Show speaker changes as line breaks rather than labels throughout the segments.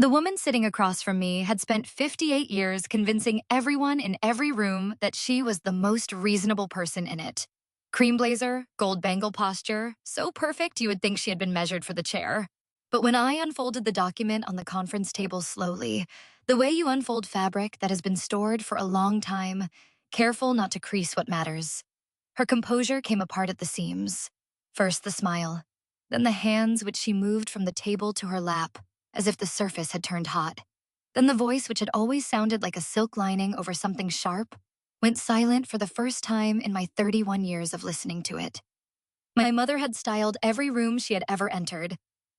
The woman sitting across from me had spent 58 years convincing everyone in every room that she was the most reasonable person in it. Cream blazer, gold bangle posture, so perfect you would think she had been measured for the chair. But when I unfolded the document on the conference table slowly, the way you unfold fabric that has been stored for a long time, careful not to crease what matters, her composure came apart at the seams. First the smile, then the hands which she moved from the table to her lap, as if the surface had turned hot. Then the voice, which had always sounded like a silk lining over something sharp, went silent for the first time in my 31 years of listening to it. My mother had styled every room she had ever entered,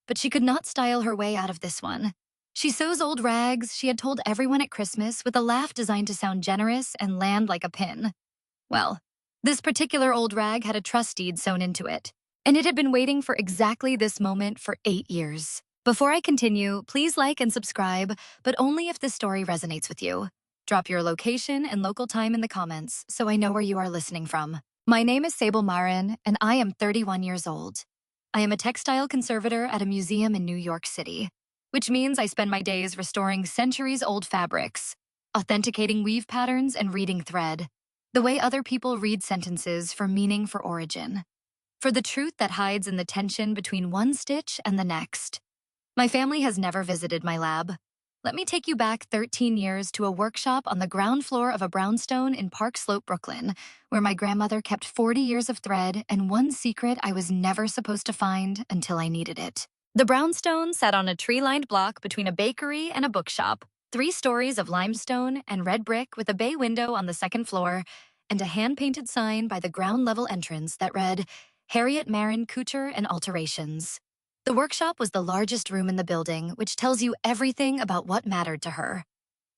but she could not style her way out of this one. She sews old rags, she had told everyone at Christmas, with a laugh designed to sound generous and land like a pin. Well, this particular old rag had a trust deed sewn into it, and it had been waiting for exactly this moment for 8 years. Before I continue, please like and subscribe, but only if this story resonates with you. Drop your location and local time in the comments so I know where you are listening from. My name is Sable Marin, and I am 31 years old. I am a textile conservator at a museum in New York City, which means I spend my days restoring centuries-old fabrics, authenticating weave patterns, and reading thread, the way other people read sentences for meaning, for origin, for the truth that hides in the tension between one stitch and the next. My family has never visited my lab. Let me take you back 13 years to a workshop on the ground floor of a brownstone in Park Slope, Brooklyn, where my grandmother kept 40 years of thread and one secret I was never supposed to find until I needed it. The brownstone sat on a tree-lined block between a bakery and a bookshop, 3 stories of limestone and red brick with a bay window on the second floor, and a hand-painted sign by the ground-level entrance that read, Harriet Marin Couture and Alterations. The workshop was the largest room in the building, which tells you everything about what mattered to her.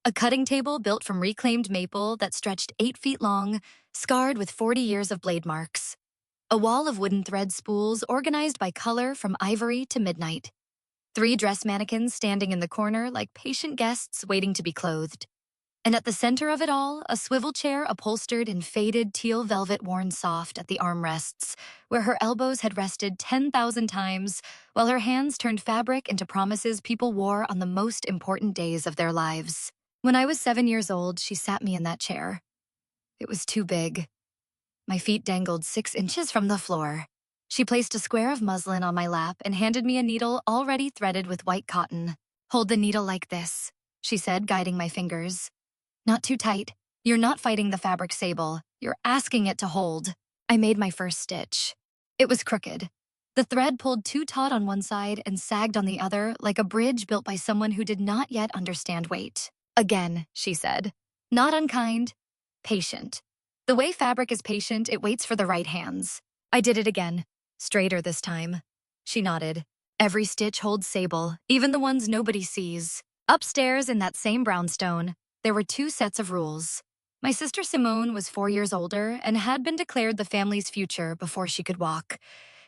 A cutting table built from reclaimed maple that stretched 8 feet long, scarred with 40 years of blade marks. A wall of wooden thread spools organized by color from ivory to midnight. 3 dress mannequins standing in the corner like patient guests waiting to be clothed. And at the center of it all, a swivel chair upholstered in faded teal velvet worn soft at the armrests, where her elbows had rested 10,000 times, while her hands turned fabric into promises people wore on the most important days of their lives. When I was 7 years old, she sat me in that chair. It was too big. My feet dangled 6 inches from the floor. She placed a square of muslin on my lap and handed me a needle already threaded with white cotton. Hold the needle like this, she said, guiding my fingers. Not too tight. You're not fighting the fabric, Sable. You're asking it to hold. I made my first stitch. It was crooked. The thread pulled too taut on one side and sagged on the other, like a bridge built by someone who did not yet understand weight. Again, she said. Not unkind, patient. The way fabric is patient, it waits for the right hands. I did it again. Straighter this time. She nodded. Every stitch holds Sable, even the ones nobody sees. Upstairs in that same brownstone, there were 2 sets of rules. My sister Simone was 4 years older and had been declared the family's future before she could walk.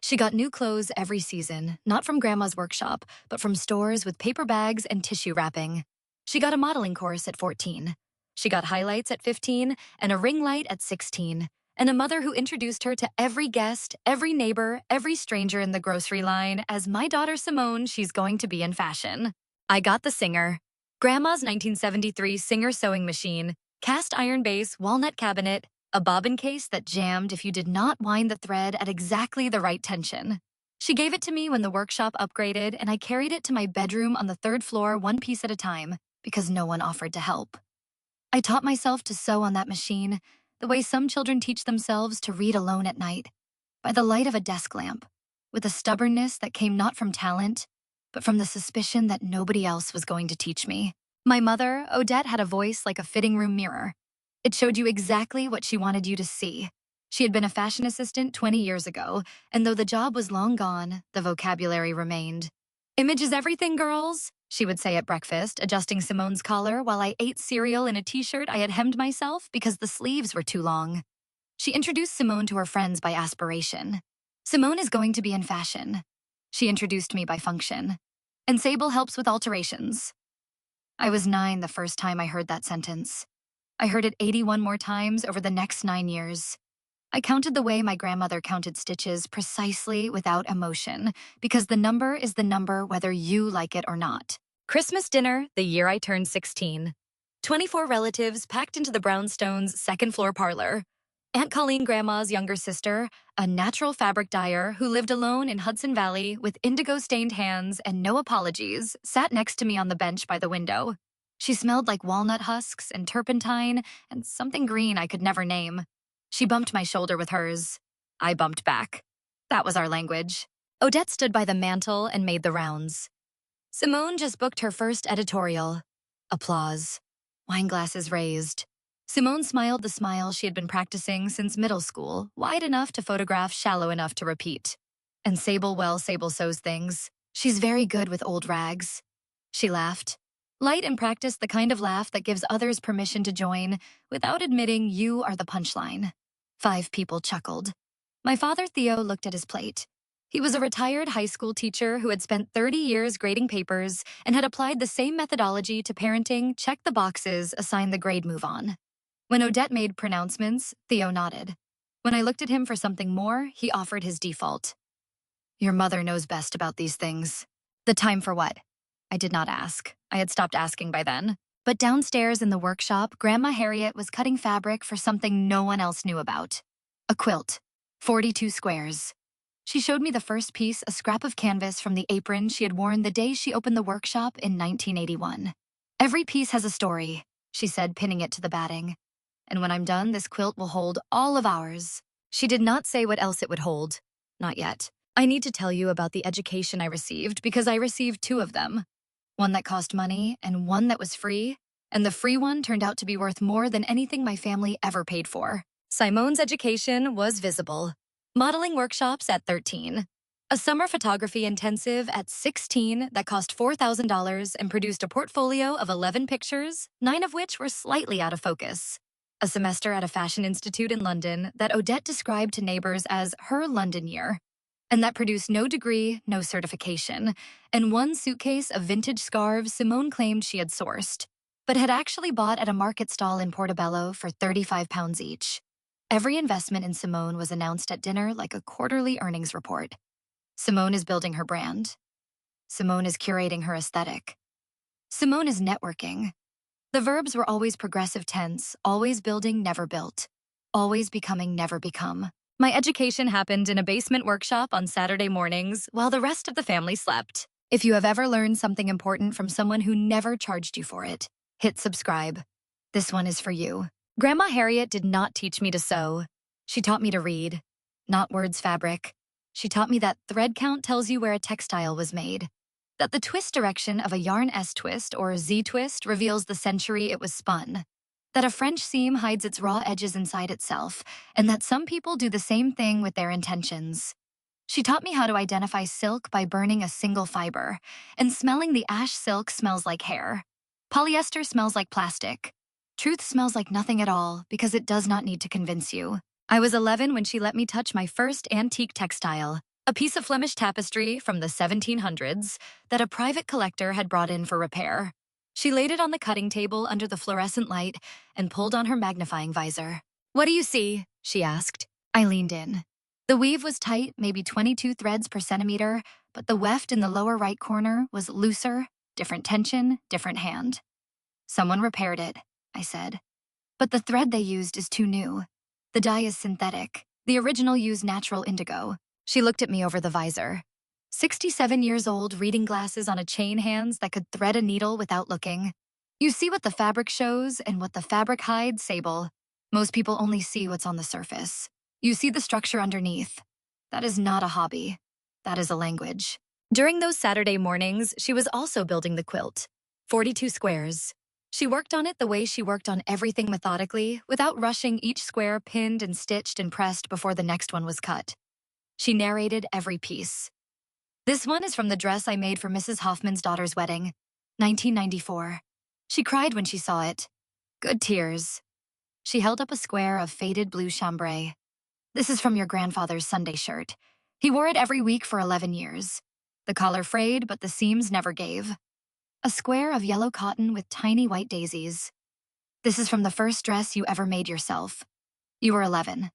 She got new clothes every season, not from Grandma's workshop, but from stores with paper bags and tissue wrapping. She got a modeling course at 14. She got highlights at 15 and a ring light at 16, and a mother who introduced her to every guest, every neighbor, every stranger in the grocery line as my daughter Simone, she's going to be in fashion. I got the Singer. Grandma's 1973 Singer sewing machine, cast iron base, walnut cabinet, a bobbin case that jammed if you did not wind the thread at exactly the right tension. She gave it to me when the workshop upgraded, and I carried it to my bedroom on the 3rd floor 1 piece at a time because no one offered to help. I taught myself to sew on that machine the way some children teach themselves to read alone at night, by the light of a desk lamp, with a stubbornness that came not from talent, but from the suspicion that nobody else was going to teach me. My mother, Odette, had a voice like a fitting room mirror. It showed you exactly what she wanted you to see. She had been a fashion assistant 20 years ago, and though the job was long gone, the vocabulary remained. Image is everything, girls, she would say at breakfast, adjusting Simone's collar while I ate cereal in a t-shirt I had hemmed myself because the sleeves were too long. She introduced Simone to her friends by aspiration. Simone is going to be in fashion. She introduced me by function. And Sable helps with alterations. I was 9 the first time I heard that sentence. I heard it 81 more times over the next 9 years. I counted the way my grandmother counted stitches, precisely without emotion, because the number is the number whether you like it or not. Christmas dinner, the year I turned 16. 24 relatives packed into the brownstone's second floor parlor. Aunt Colleen Grandma's younger sister, a natural fabric dyer who lived alone in Hudson Valley with indigo-stained hands and no apologies, sat next to me on the bench by the window. She smelled like walnut husks and turpentine and something green I could never name. She bumped my shoulder with hers. I bumped back. That was our language. Odette stood by the mantel and made the rounds. Simone just booked her first editorial. Applause. Wineglasses raised. Simone smiled the smile she had been practicing since middle school, wide enough to photograph, shallow enough to repeat. And Sable sews things. She's very good with old rags. She laughed. Light and practiced, the kind of laugh that gives others permission to join without admitting you are the punchline. 5 people chuckled. My father, Theo, looked at his plate. He was a retired high school teacher who had spent 30 years grading papers and had applied the same methodology to parenting, check the boxes, assign the grade, move on. When Odette made pronouncements, Theo nodded. When I looked at him for something more, he offered his default. Your mother knows best about these things. The time for what? I did not ask. I had stopped asking by then. But downstairs in the workshop, Grandma Harriet was cutting fabric for something no one else knew about. A quilt. 42 squares. She showed me the first piece, a scrap of canvas from the apron she had worn the day she opened the workshop in 1981. Every piece has a story, she said, pinning it to the batting. And when I'm done, this quilt will hold all of ours. She did not say what else it would hold. Not yet. I need to tell you about the education I received because I received 2 of them. One that cost money and one that was free. And the free one turned out to be worth more than anything my family ever paid for. Simone's education was visible. Modeling workshops at 13. A summer photography intensive at 16 that cost $4,000 and produced a portfolio of 11 pictures, 9 of which were slightly out of focus. A semester at a fashion institute in London that Odette described to neighbors as her London year, and that produced no degree, no certification, and 1 suitcase of vintage scarves Simone claimed she had sourced, but had actually bought at a market stall in Portobello for £35 each. Every investment in Simone was announced at dinner like a quarterly earnings report. Simone is building her brand. Simone is curating her aesthetic. Simone is networking. The verbs were always progressive tense, always building, never built. Always becoming, never become. My education happened in a basement workshop on Saturday mornings while the rest of the family slept. If you have ever learned something important from someone who never charged you for it, hit subscribe. This one is for you. Grandma Harriet did not teach me to sew. She taught me to read, not words fabric. She taught me that thread count tells you where a textile was made, that the twist direction of a yarn S-twist or Z-twist reveals the century it was spun, that a French seam hides its raw edges inside itself, and that some people do the same thing with their intentions. She taught me how to identify silk by burning a single fiber, and smelling the ash silk smells like hair. Polyester smells like plastic. Truth smells like nothing at all because it does not need to convince you. I was 11 when she let me touch my first antique textile, a piece of Flemish tapestry from the 1700s that a private collector had brought in for repair. She laid it on the cutting table under the fluorescent light and pulled on her magnifying visor. What do you see? She asked. I leaned in. The weave was tight, maybe 22 threads per centimeter, but the weft in the lower right corner was looser, different tension, different hand. Someone repaired it, I said. But the thread they used is too new. The dye is synthetic. The original used natural indigo. She looked at me over the visor. 67 years old, reading glasses on a chain, hands that could thread a needle without looking. You see what the fabric shows and what the fabric hides, Sable. Most people only see what's on the surface. You see the structure underneath. That is not a hobby. That is a language. During those Saturday mornings, she was also building the quilt. 42 squares. She worked on it the way she worked on everything, methodically, without rushing, each square pinned and stitched and pressed before the next one was cut. She narrated every piece. This one is from the dress I made for Mrs. Hoffman's daughter's wedding, 1994. She cried when she saw it. Good tears. She held up a square of faded blue chambray. This is from your grandfather's Sunday shirt. He wore it every week for 11 years. The collar frayed, but the seams never gave. A square of yellow cotton with tiny white daisies. This is from the first dress you ever made yourself. You were 11.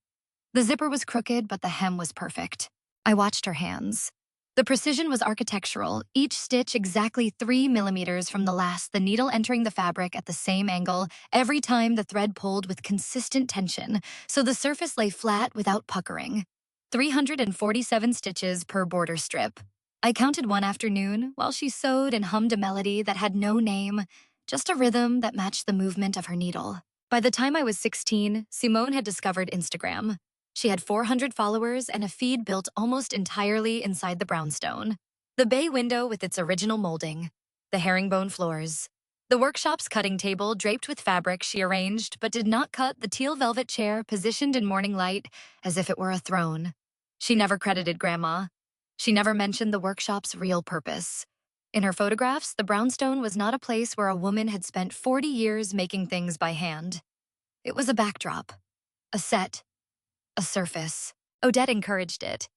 The zipper was crooked, but the hem was perfect. I watched her hands. The precision was architectural, each stitch exactly 3 millimeters from the last, the needle entering the fabric at the same angle every time the thread pulled with consistent tension, so the surface lay flat without puckering. 347 stitches per border strip. I counted one afternoon while she sewed and hummed a melody that had no name, just a rhythm that matched the movement of her needle. By the time I was 16, Simone had discovered Instagram. She had 400 followers and a feed built almost entirely inside the brownstone. The bay window with its original molding, the herringbone floors, the workshop's cutting table draped with fabric she arranged but did not cut, the teal velvet chair positioned in morning light as if it were a throne. She never credited Grandma. She never mentioned the workshop's real purpose. In her photographs, the brownstone was not a place where a woman had spent 40 years making things by hand. It was a backdrop, a set, a surface. Odette encouraged it.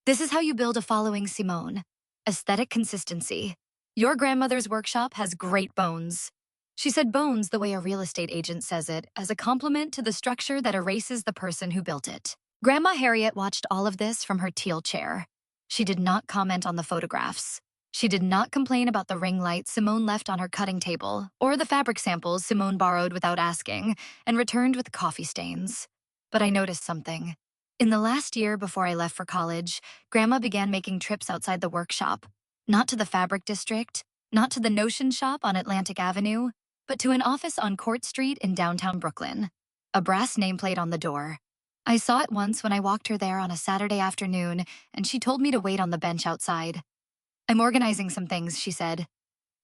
This is how you build a following, Simone. Aesthetic consistency. Your grandmother's workshop has great bones. She said bones the way a real estate agent says it, as a compliment to the structure that erases the person who built it. Grandma Harriet watched all of this from her teal chair. She did not comment on the photographs. She did not complain about the ring light Simone left on her cutting table, or the fabric samples Simone borrowed without asking and returned with coffee stains. But I noticed something. In the last year before I left for college, Grandma began making trips outside the workshop. Not to the fabric district, not to the Notion shop on Atlantic Avenue, but to an office on Court Street in downtown Brooklyn. A brass nameplate on the door. I saw it once when I walked her there on a Saturday afternoon, and she told me to wait on the bench outside. I'm organizing some things, she said.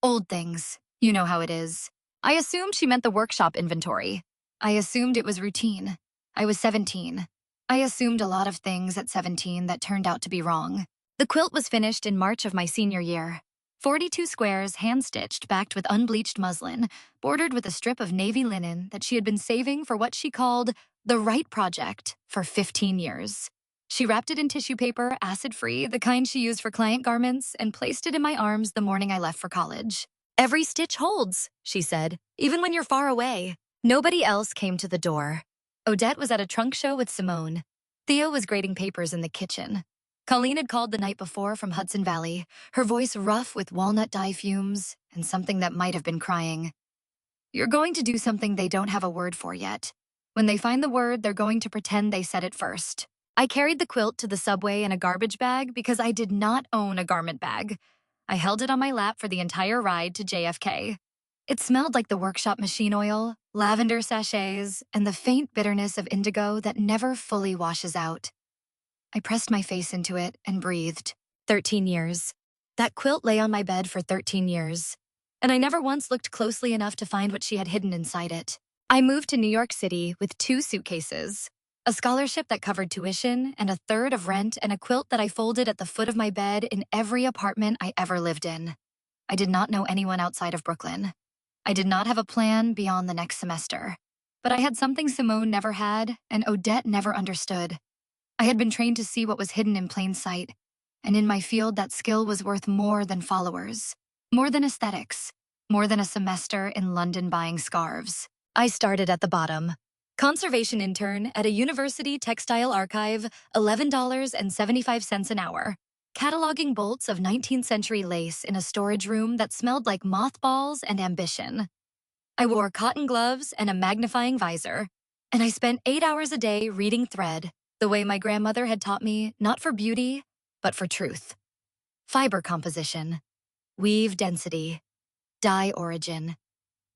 Old things. You know how it is. I assumed she meant the workshop inventory. I assumed it was routine. I was 17. I assumed a lot of things at 17 that turned out to be wrong. The quilt was finished in March of my senior year. 42 squares, hand-stitched, backed with unbleached muslin, bordered with a strip of navy linen that she had been saving for what she called the right project for 15 years. She wrapped it in tissue paper, acid-free, the kind she used for client garments, and placed it in my arms the morning I left for college. Every stitch holds, she said, even when you're far away. Nobody else came to the door. Odette was at a trunk show with Simone. Theo was grading papers in the kitchen. Colleen had called the night before from Hudson Valley, her voice rough with walnut dye fumes and something that might have been crying. You're going to do something they don't have a word for yet. When they find the word, they're going to pretend they said it first. I carried the quilt to the subway in a garbage bag because I did not own a garment bag. I held it on my lap for the entire ride to JFK. It smelled like the workshop machine oil, lavender sachets, and the faint bitterness of indigo that never fully washes out. I pressed my face into it and breathed. 13 years. That quilt lay on my bed for 13 years, and I never once looked closely enough to find what she had hidden inside it. I moved to New York City with 2 suitcases, a scholarship that covered tuition and a third of rent, and a quilt that I folded at the foot of my bed in every apartment I ever lived in. I did not know anyone outside of Brooklyn. I did not have a plan beyond the next semester. But I had something Simone never had, and Odette never understood. I had been trained to see what was hidden in plain sight, and in my field that skill was worth more than followers, more than aesthetics, more than a semester in London buying scarves. I started at the bottom. Conservation intern at a university textile archive, $11.75 an hour. Cataloging bolts of 19th century lace in a storage room that smelled like mothballs and ambition. I wore cotton gloves and a magnifying visor, and I spent 8 hours a day reading thread, the way my grandmother had taught me, not for beauty, but for truth. Fiber composition, weave density, dye origin.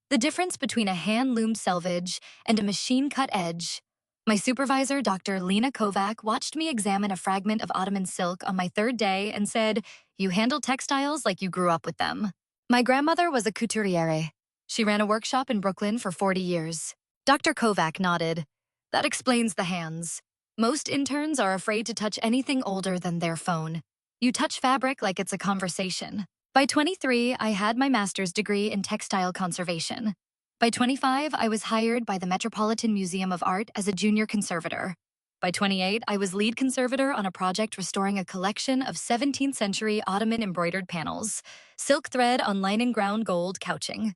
The difference between a hand-loomed selvage and a machine-cut edge. My supervisor, Dr. Lena Kovac, watched me examine a fragment of Ottoman silk on my 3rd day and said, "You handle textiles like you grew up with them." My grandmother was a couturiere. She ran a workshop in Brooklyn for 40 years. Dr. Kovac nodded. That explains the hands. Most interns are afraid to touch anything older than their phone. You touch fabric like it's a conversation. By 23, I had my master's degree in textile conservation. By 25, I was hired by the Metropolitan Museum of Art as a junior conservator. By 28, I was lead conservator on a project restoring a collection of 17th century Ottoman embroidered panels, silk thread on linen ground gold couching.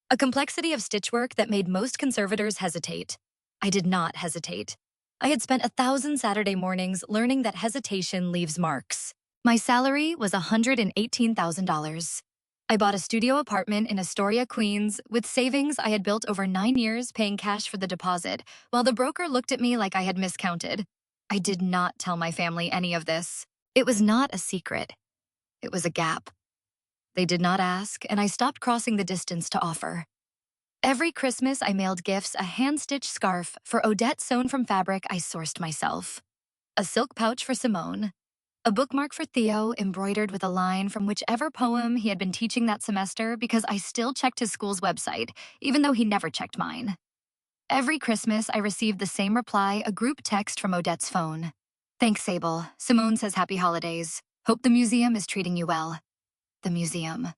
A complexity of stitchwork that made most conservators hesitate. I did not hesitate. I had spent 1,000 Saturday mornings learning that hesitation leaves marks. My salary was $118,000. I bought a studio apartment in Astoria, Queens, with savings I had built over 9 years paying cash for the deposit, while the broker looked at me like I had miscounted. I did not tell my family any of this. It was not a secret. It was a gap. They did not ask, and I stopped crossing the distance to offer. Every Christmas, I mailed gifts a hand-stitched scarf for Odette sewn from fabric I sourced myself, a silk pouch for Simone, a bookmark for Theo embroidered with a line from whichever poem he had been teaching that semester because I still checked his school's website, even though he never checked mine. Every Christmas, I received the same reply, a group text from Odette's phone. Thanks, Sable. Simone says happy holidays. Hope the museum is treating you well. The museum.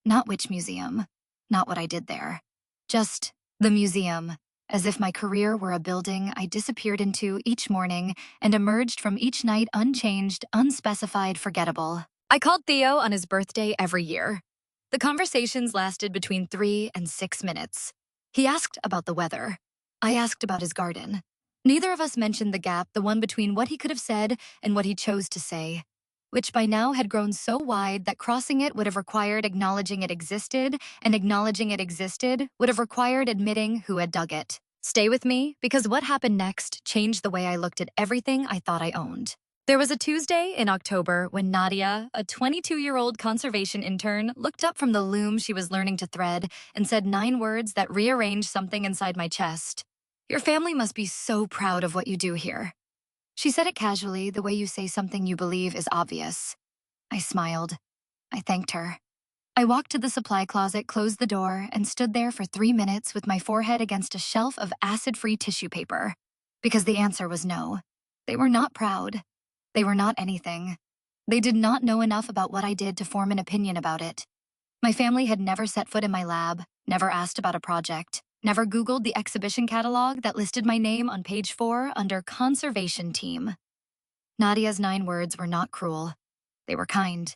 Not which museum. Not what I did there. Just the museum. As if my career were a building I disappeared into each morning and emerged from each night unchanged, unspecified, forgettable. I called Theo on his birthday every year. The conversations lasted between 3 and 6 minutes. He asked about the weather. I asked about his garden. Neither of us mentioned the gap, the one between what he could have said and what he chose to say, which by now had grown so wide that crossing it would have required acknowledging it existed, and acknowledging it existed would have required admitting who had dug it. Stay with me, because what happened next changed the way I looked at everything I thought I owned. There was a Tuesday in October when Nadia, a 22-year-old conservation intern, looked up from the loom she was learning to thread and said 9 words that rearranged something inside my chest. Your family must be so proud of what you do here. She said it casually, the way you say something you believe is obvious. I smiled. I thanked her. I walked to the supply closet, closed the door, and stood there for 3 minutes with my forehead against a shelf of acid-free tissue paper. Because the answer was no. They were not proud. They were not anything. They did not know enough about what I did to form an opinion about it. My family had never set foot in my lab, never asked about a project, never Googled the exhibition catalog that listed my name on page 4 under Conservation Team. Nadia's 9 words were not cruel. They were kind.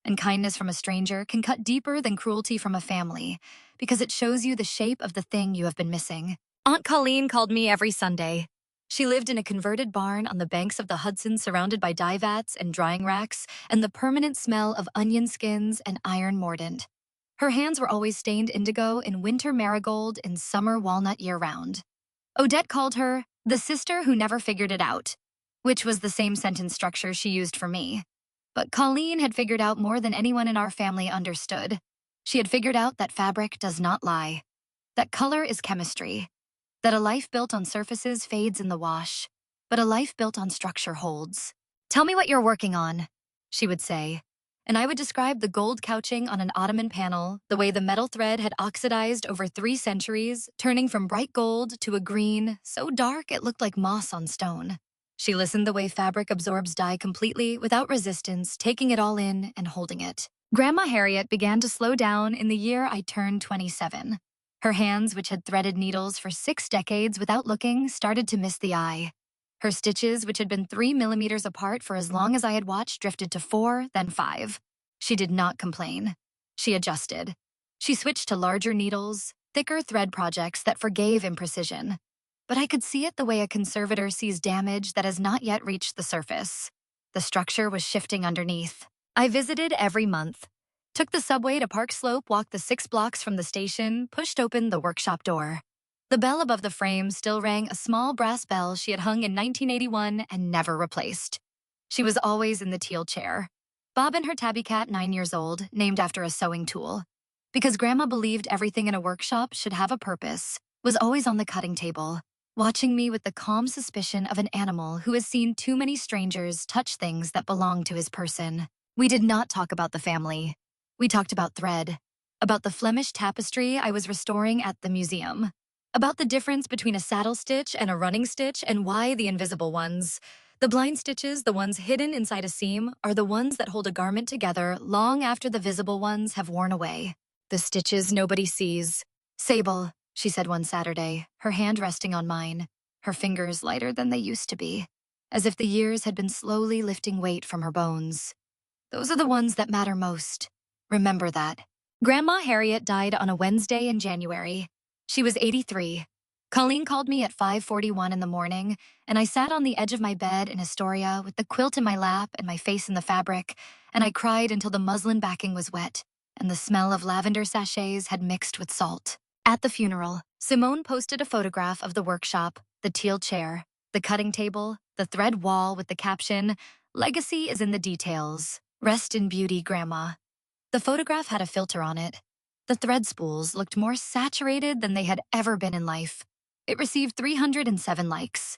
And kindness from a stranger can cut deeper than cruelty from a family, because it shows you the shape of the thing you have been missing. Aunt Colleen called me every Sunday. She lived in a converted barn on the banks of the Hudson, surrounded by dye vats and drying racks and the permanent smell of onion skins and iron mordant. Her hands were always stained indigo in winter marigold and summer walnut year-round. Odette called her the sister who never figured it out, which was the same sentence structure she used for me. But Colleen had figured out more than anyone in our family understood. She had figured out that fabric does not lie, that color is chemistry, that a life built on surfaces fades in the wash, but a life built on structure holds. Tell me what you're working on, she would say, and I would describe the gold couching on an ottoman panel, the way the metal thread had oxidized over 3 centuries, turning from bright gold to a green, so dark it looked like moss on stone. She listened the way fabric absorbs dye completely, without resistance, taking it all in and holding it. Grandma Harriet began to slow down in the year I turned 27. Her hands, which had threaded needles for 6 decades without looking, started to miss the eye. Her stitches, which had been 3 millimeters apart for as long as I had watched, drifted to 4, then 5. She did not complain. She adjusted. She switched to larger needles, thicker thread projects that forgave imprecision. But I could see it the way a conservator sees damage that has not yet reached the surface. The structure was shifting underneath. I visited every month. Took the subway to Park Slope, walked the 6 blocks from the station, pushed open the workshop door. The bell above the frame still rang, a small brass bell she had hung in 1981 and never replaced. She was always in the teal chair. Bob and her tabby cat, 9 years old, named after a sewing tool. Because Grandma believed everything in a workshop should have a purpose, was always on the cutting table, watching me with the calm suspicion of an animal who has seen too many strangers touch things that belong to his person. We did not talk about the family. We talked about thread, about the Flemish tapestry I was restoring at the museum, about the difference between a saddle stitch and a running stitch and why the invisible ones, the blind stitches, the ones hidden inside a seam, are the ones that hold a garment together long after the visible ones have worn away. The stitches nobody sees. Sable, she said one Saturday, her hand resting on mine, her fingers lighter than they used to be, as if the years had been slowly lifting weight from her bones. Those are the ones that matter most. Remember that. Grandma Harriet died on a Wednesday in January. She was 83. Colleen called me at 5:41 in the morning, and I sat on the edge of my bed in Astoria with the quilt in my lap and my face in the fabric, and I cried until the muslin backing was wet, and the smell of lavender sachets had mixed with salt. At the funeral, Simone posted a photograph of the workshop, the teal chair, the cutting table, the thread wall with the caption, "Legacy is in the details. Rest in beauty, Grandma." The photograph had a filter on it. The thread spools looked more saturated than they had ever been in life. It received 307 likes.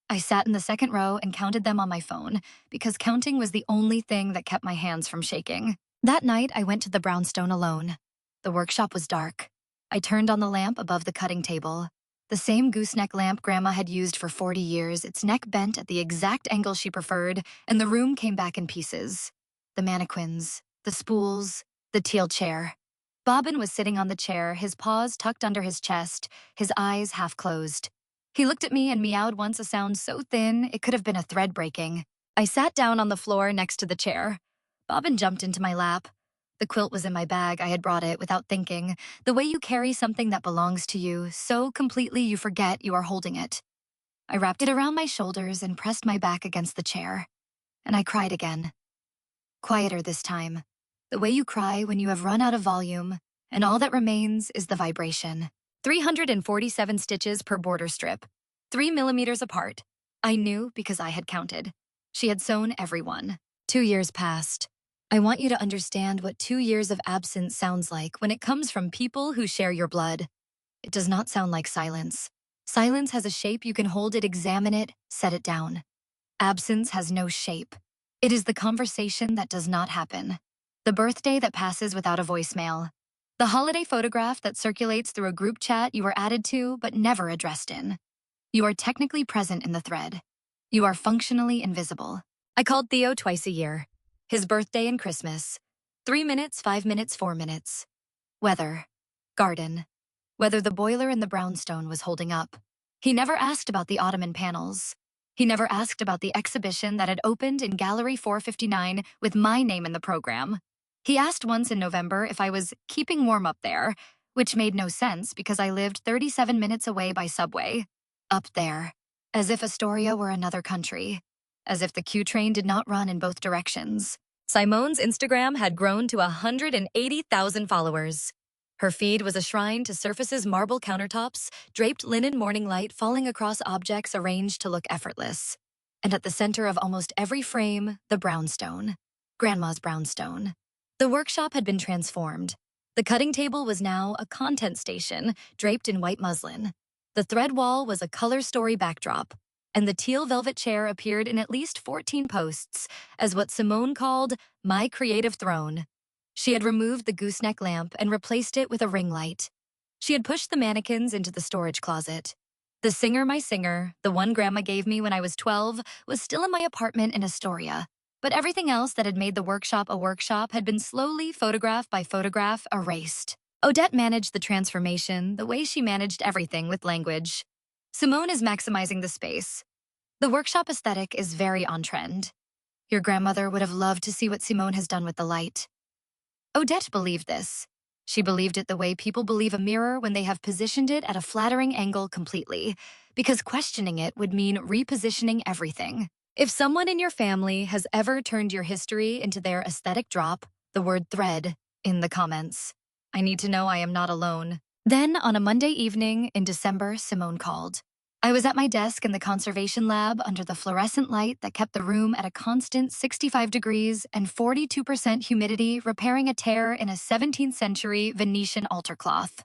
I sat in the second row and counted them on my phone because counting was the only thing that kept my hands from shaking. That night, I went to the brownstone alone. The workshop was dark. I turned on the lamp above the cutting table. The same gooseneck lamp Grandma had used for 40 years, its neck bent at the exact angle she preferred, and the room came back in pieces. The mannequins, the spools, the teal chair. Bobbin was sitting on the chair, his paws tucked under his chest, his eyes half closed. He looked at me and meowed once, a sound so thin it could have been a thread breaking. I sat down on the floor next to the chair. Bobbin jumped into my lap. The quilt was in my bag. I had brought it without thinking, the way you carry something that belongs to you so completely you forget you are holding it. I wrapped it around my shoulders and pressed my back against the chair. And I cried again. Quieter this time. The way you cry when you have run out of volume, and all that remains is the vibration. 347 stitches per border strip, 3 millimeters apart. I knew because I had counted. She had sewn every one. 2 years passed. I want you to understand what 2 years of absence sounds like when it comes from people who share your blood. It does not sound like silence. Silence has a shape you can hold it, examine it, set it down. Absence has no shape. It is the conversation that does not happen. The birthday that passes without a voicemail. The holiday photograph that circulates through a group chat you were added to but never addressed in. You are technically present in the thread. You are functionally invisible. I called Theo twice a year. His birthday and Christmas. 3 minutes, 5 minutes, 4 minutes. Weather. Garden. Whether the boiler in the brownstone was holding up. He never asked about the Ottoman panels. He never asked about the exhibition that had opened in Gallery 459 with my name in the program. He asked once in November if I was keeping warm up there, which made no sense because I lived 37 minutes away by subway. Up there. As if Astoria were another country. As if the Q train did not run in both directions. Simone's Instagram had grown to 180,000 followers. Her feed was a shrine to surfaces, marble countertops, draped linen morning light falling across objects arranged to look effortless. And at the center of almost every frame, the brownstone. Grandma's brownstone. The workshop had been transformed. The cutting table was now a content station, draped in white muslin. The thread wall was a color story backdrop, and the teal velvet chair appeared in at least 14 posts as what Simone called my creative throne. She had removed the gooseneck lamp and replaced it with a ring light. She had pushed the mannequins into the storage closet. The Singer My Singer, the one Grandma gave me when I was 12, was still in my apartment in Astoria. But everything else that had made the workshop a workshop had been slowly, photograph by photograph, erased. Odette managed the transformation the way she managed everything with language. Simone is maximizing the space. The workshop aesthetic is very on trend. Your grandmother would have loved to see what Simone has done with the light. Odette believed this. She believed it the way people believe a mirror when they have positioned it at a flattering angle completely, because questioning it would mean repositioning everything. If someone in your family has ever turned your history into their aesthetic drop, the word thread, in the comments. I need to know I am not alone. Then, on a Monday evening in December, Simone called. I was at my desk in the conservation lab under the fluorescent light that kept the room at a constant 65 degrees and 42% humidity, repairing a tear in a 17th century Venetian altar cloth.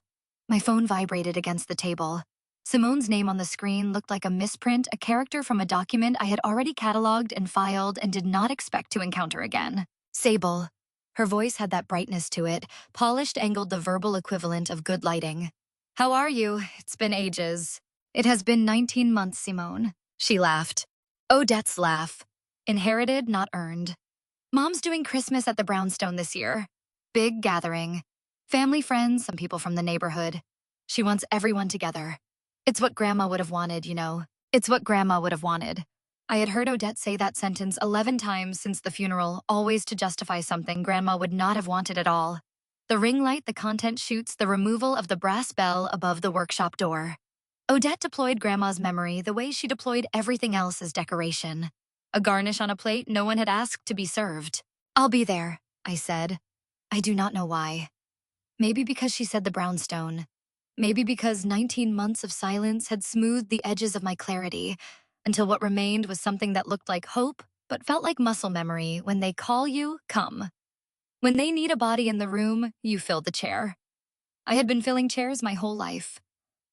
My phone vibrated against the table. Simone's name on the screen looked like a misprint, a character from a document I had already cataloged and filed and did not expect to encounter again. Sable. Her voice had that brightness to it, polished, angled, the verbal equivalent of good lighting. How are you? It's been ages. It has been 19 months, Simone. She laughed. Odette's laugh. Inherited, not earned. Mom's doing Christmas at the brownstone this year. Big gathering. Family, friends, some people from the neighborhood. She wants everyone together. It's what Grandma would have wanted, you know. It's what Grandma would have wanted. I had heard Odette say that sentence 11 times since the funeral, always to justify something Grandma would not have wanted at all. The ring light, the content shoots, the removal of the brass bell above the workshop door. Odette deployed Grandma's memory the way she deployed everything else as decoration. A garnish on a plate no one had asked to be served. "I'll be there," I said. I do not know why. Maybe because she said the brownstone. Maybe because 19 months of silence had smoothed the edges of my clarity, until what remained was something that looked like hope, but felt like muscle memory. When they call you, come. When they need a body in the room, you fill the chair. I had been filling chairs my whole life.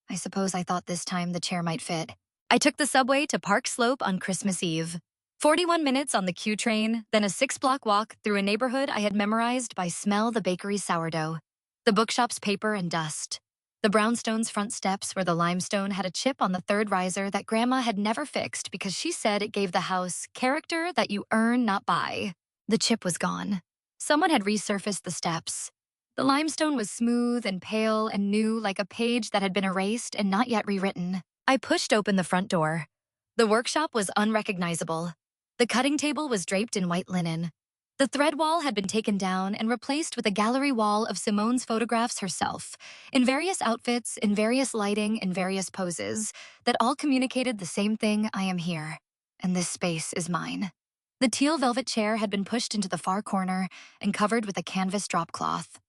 I suppose I thought this time the chair might fit. I took the subway to Park Slope on Christmas Eve. 41 minutes on the Q train, then a 6-block walk through a neighborhood I had memorized by smell the bakery's sourdough, the bookshop's paper and dust. The brownstone's front steps where the limestone had a chip on the third riser that Grandma had never fixed because she said it gave the house character that you earn, not buy. The chip was gone. Someone had resurfaced the steps. The limestone was smooth and pale and new, like a page that had been erased and not yet rewritten. I pushed open the front door. The workshop was unrecognizable. The cutting table was draped in white linen. The thread wall had been taken down and replaced with a gallery wall of Simone's photographs herself, in various outfits, in various lighting, in various poses, that all communicated the same thing: I am here, and this space is mine. The teal velvet chair had been pushed into the far corner and covered with a canvas drop cloth.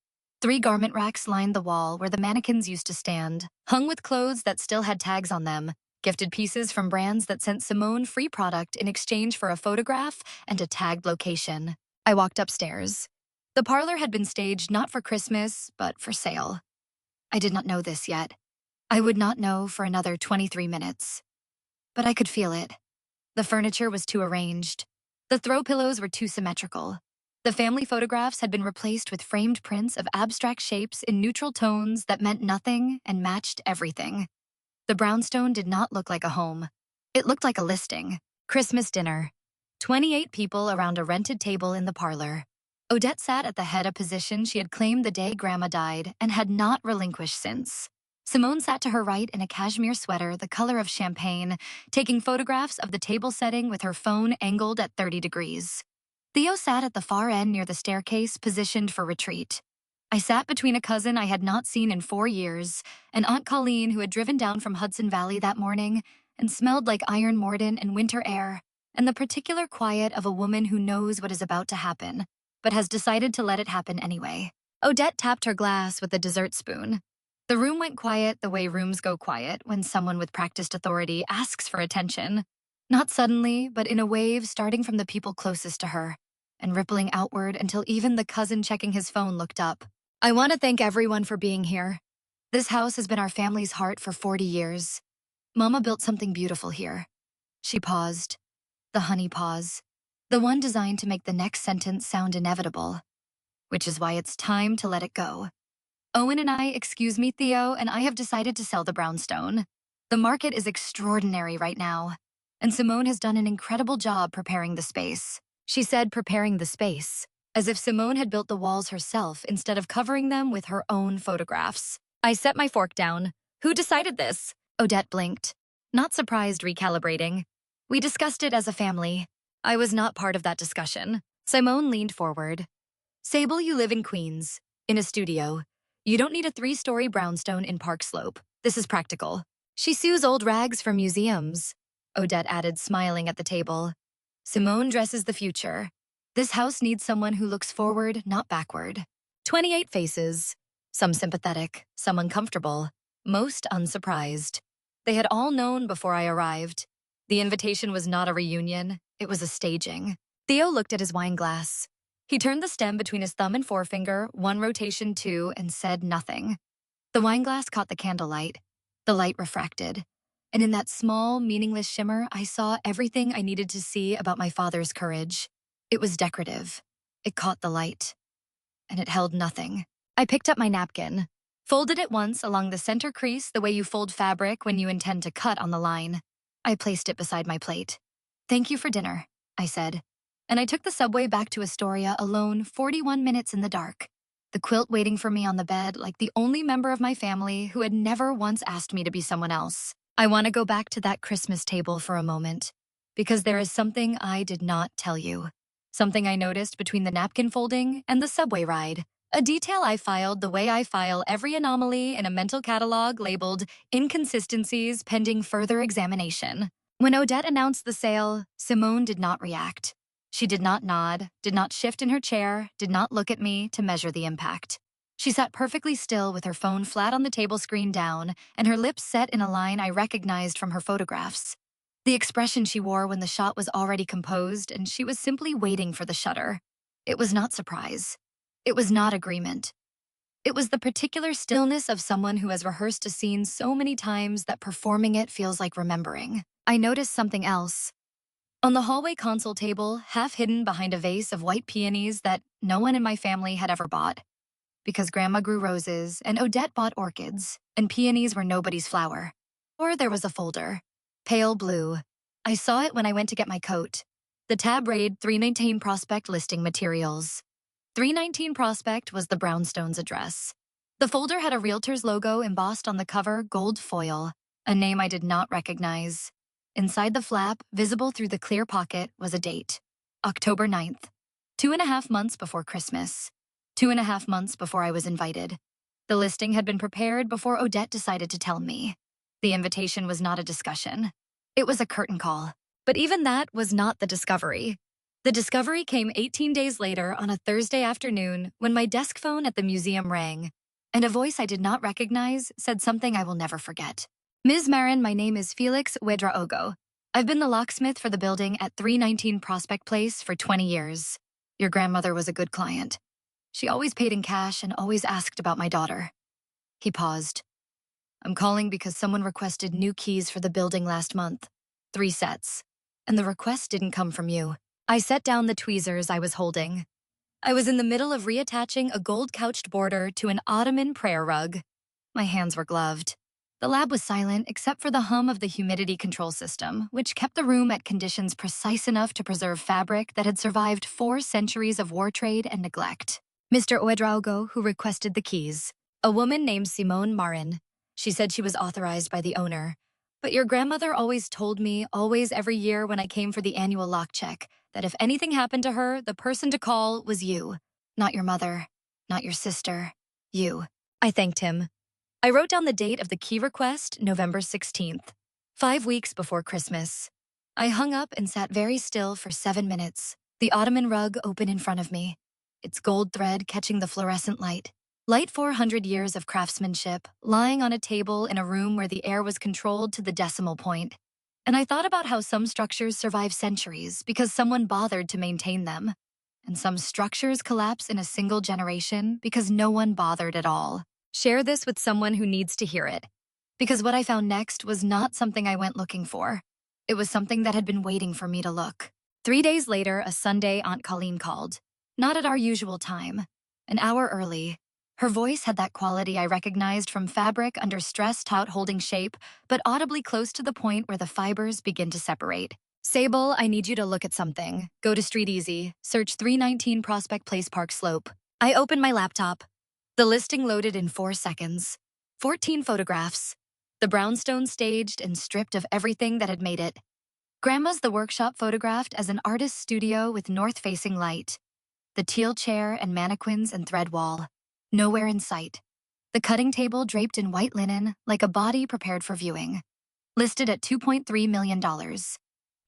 3 garment racks lined the wall where the mannequins used to stand, hung with clothes that still had tags on them, gifted pieces from brands that sent Simone free product in exchange for a photograph and a tagged location. I walked upstairs. The parlor had been staged not for Christmas, but for sale. I did not know this yet. I would not know for another 23 minutes. But I could feel it. The furniture was too arranged. The throw pillows were too symmetrical. The family photographs had been replaced with framed prints of abstract shapes in neutral tones that meant nothing and matched everything. The brownstone did not look like a home. It looked like a listing. Christmas dinner. 28 people around a rented table in the parlor. Odette sat at the head, a position she had claimed the day Grandma died and had not relinquished since. Simone sat to her right in a cashmere sweater the color of champagne, taking photographs of the table setting with her phone angled at 30 degrees. Theo sat at the far end near the staircase, positioned for retreat. I sat between a cousin I had not seen in 4 years, and Aunt Colleen, who had driven down from Hudson Valley that morning and smelled like iron mordant and winter air, and the particular quiet of a woman who knows what is about to happen, but has decided to let it happen anyway. Odette tapped her glass with a dessert spoon. The room went quiet the way rooms go quiet when someone with practiced authority asks for attention. Not suddenly, but in a wave starting from the people closest to her, and rippling outward until even the cousin checking his phone looked up. "I want to thank everyone for being here. This house has been our family's heart for 40 years. Mama built something beautiful here." She paused. The honey pause. The one designed to make the next sentence sound inevitable. "Which is why it's time to let it go. Owen and I, excuse me, Theo, and I have decided to sell the brownstone. The market is extraordinary right now, and Simone has done an incredible job preparing the space." She said preparing the space, as if Simone had built the walls herself instead of covering them with her own photographs. I set my fork down. "Who decided this?" Odette blinked, not surprised, recalibrating. "We discussed it as a family." I was not part of that discussion. Simone leaned forward. "Sable, you live in Queens, in a studio. You don't need a 3-story brownstone in Park Slope. This is practical." "She sews old rags for museums," Odette added, smiling at the table. "Simone dresses the future. This house needs someone who looks forward, not backward." 28 faces, some sympathetic, some uncomfortable, most unsurprised. They had all known before I arrived. The invitation was not a reunion, it was a staging. Theo looked at his wine glass. He turned the stem between his thumb and forefinger, 1 rotation 2, and said nothing. The wine glass caught the candlelight. The light refracted. And in that small, meaningless shimmer, I saw everything I needed to see about my father's courage. It was decorative. It caught the light. And it held nothing. I picked up my napkin, folded it once along the center crease the way you fold fabric when you intend to cut on the line. I placed it beside my plate. "Thank you for dinner," I said. And I took the subway back to Astoria alone, 41 minutes in the dark. The quilt waiting for me on the bed like the only member of my family who had never once asked me to be someone else. I want to go back to that Christmas table for a moment, because there is something I did not tell you. Something I noticed between the napkin folding and the subway ride. A detail I filed the way I file every anomaly in a mental catalog labeled inconsistencies pending further examination. When Odette announced the sale, Simone did not react. She did not nod, did not shift in her chair, did not look at me to measure the impact. She sat perfectly still with her phone flat on the table screen down and her lips set in a line I recognized from her photographs. The expression she wore when the shot was already composed and she was simply waiting for the shutter. It was not surprise. It was not agreement. It was the particular stillness of someone who has rehearsed a scene so many times that performing it feels like remembering. I noticed something else. On the hallway console table, half hidden behind a vase of white peonies that no one in my family had ever bought, because Grandma grew roses and Odette bought orchids, and peonies were nobody's flower. Or there was a folder, pale blue. I saw it when I went to get my coat. The tab read 319 Prospect listing materials. 319 Prospect was the brownstone's address. The folder had a realtor's logo embossed on the cover gold foil, a name I did not recognize. Inside the flap, visible through the clear pocket, was a date. October 9th. 2.5 months before Christmas. 2.5 months before I was invited. The listing had been prepared before Odette decided to tell me. The invitation was not a discussion. It was a curtain call. But even that was not the discovery. The discovery came 18 days later on a Thursday afternoon when my desk phone at the museum rang, and a voice I did not recognize said something I will never forget. Ms. Marin, my name is Felix Ouedraogo. I've been the locksmith for the building at 319 Prospect Place for 20 years. Your grandmother was a good client. She always paid in cash and always asked about my daughter. He paused. I'm calling because someone requested new keys for the building last month. 3 sets. And the request didn't come from you. I set down the tweezers I was holding. I was in the middle of reattaching a gold-couched border to an ottoman prayer rug. My hands were gloved. The lab was silent except for the hum of the humidity control system, which kept the room at conditions precise enough to preserve fabric that had survived 4 centuries of war trade and neglect. Mr. Ouedraogo, who requested the keys. A woman named Simone Marin. She said she was authorized by the owner. But your grandmother always told me, always every year when I came for the annual lock check, that if anything happened to her, the person to call was you. Not your mother, not your sister, you. I thanked him. I wrote down the date of the key request, November 16th, 5 weeks before Christmas. I hung up and sat very still for 7 minutes, the ottoman rug open in front of me, its gold thread catching the fluorescent light. Light 400 years of craftsmanship, lying on a table in a room where the air was controlled to the decimal point. And I thought about how some structures survive centuries because someone bothered to maintain them. And some structures collapse in a single generation because no one bothered at all. Share this with someone who needs to hear it. Because what I found next was not something I went looking for. It was something that had been waiting for me to look. 3 days later, a Sunday, Aunt Colleen called. Not at our usual time. An hour early. Her voice had that quality I recognized from fabric under stress taut holding shape, but audibly close to the point where the fibers begin to separate. Sable, I need you to look at something. Go to Street Easy. Search 319 Prospect Place Park Slope. I opened my laptop. The listing loaded in 4 seconds. 14 photographs. The brownstone staged and stripped of everything that had made it. Grandma's the workshop photographed as an artist's studio with north-facing light. The teal chair and mannequins and thread wall. Nowhere in sight. The cutting table draped in white linen, like a body prepared for viewing. Listed at $2.3 million.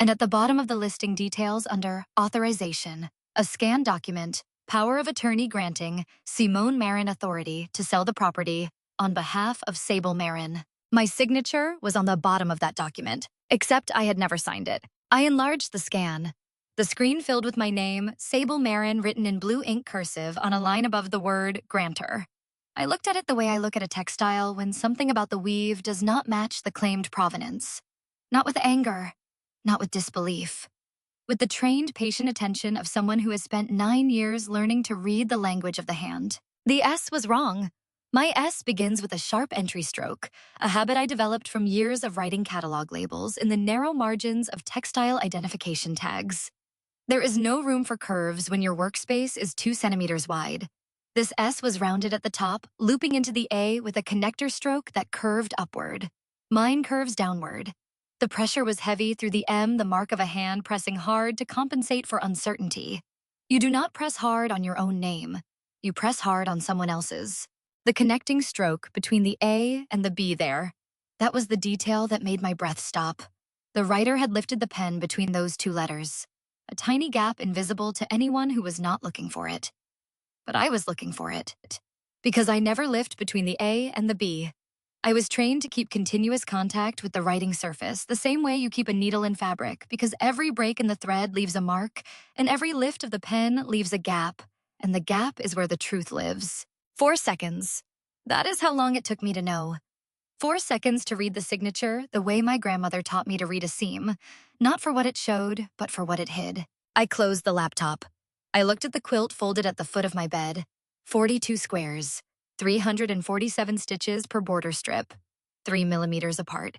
And at the bottom of the listing details under Authorization, a scanned document, power of attorney granting Simone Marin authority to sell the property on behalf of Sable Marin. My signature was on the bottom of that document, except I had never signed it. I enlarged the scan. The screen filled with my name, Sable Marin, written in blue ink cursive on a line above the word grantor. I looked at it the way I look at a textile when something about the weave does not match the claimed provenance. Not with anger, not with disbelief. With the trained, patient attention of someone who has spent 9 years learning to read the language of the hand. The S was wrong. My S begins with a sharp entry stroke, a habit I developed from years of writing catalog labels in the narrow margins of textile identification tags. There is no room for curves when your workspace is 2 centimeters wide. This S was rounded at the top, looping into the A with a connector stroke that curved upward. Mine curves downward. The pressure was heavy through the M, the mark of a hand pressing hard to compensate for uncertainty. You do not press hard on your own name. You press hard on someone else's. The connecting stroke between the A and the B there. That was the detail that made my breath stop. The writer had lifted the pen between those two letters. A tiny gap invisible to anyone who was not looking for it. But I was looking for it. Because I never lift between the A and the B. I was trained to keep continuous contact with the writing surface, the same way you keep a needle in fabric, because every break in the thread leaves a mark, and every lift of the pen leaves a gap, and the gap is where the truth lives. 4 seconds. That is how long it took me to know. 4 seconds to read the signature the way my grandmother taught me to read a seam, not for what it showed, but for what it hid. I closed the laptop. I looked at the quilt folded at the foot of my bed. 42 squares. 347 stitches per border strip, 3 millimeters apart.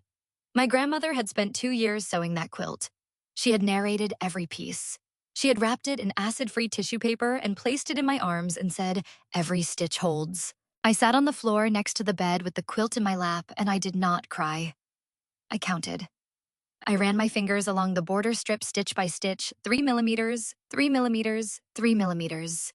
My grandmother had spent 2 years sewing that quilt. She had narrated every piece. She had wrapped it in acid-free tissue paper and placed it in my arms and said, "Every stitch holds." I sat on the floor next to the bed with the quilt in my lap, and I did not cry. I counted. I ran my fingers along the border strip stitch by stitch, 3 millimeters, 3 millimeters, 3 millimeters.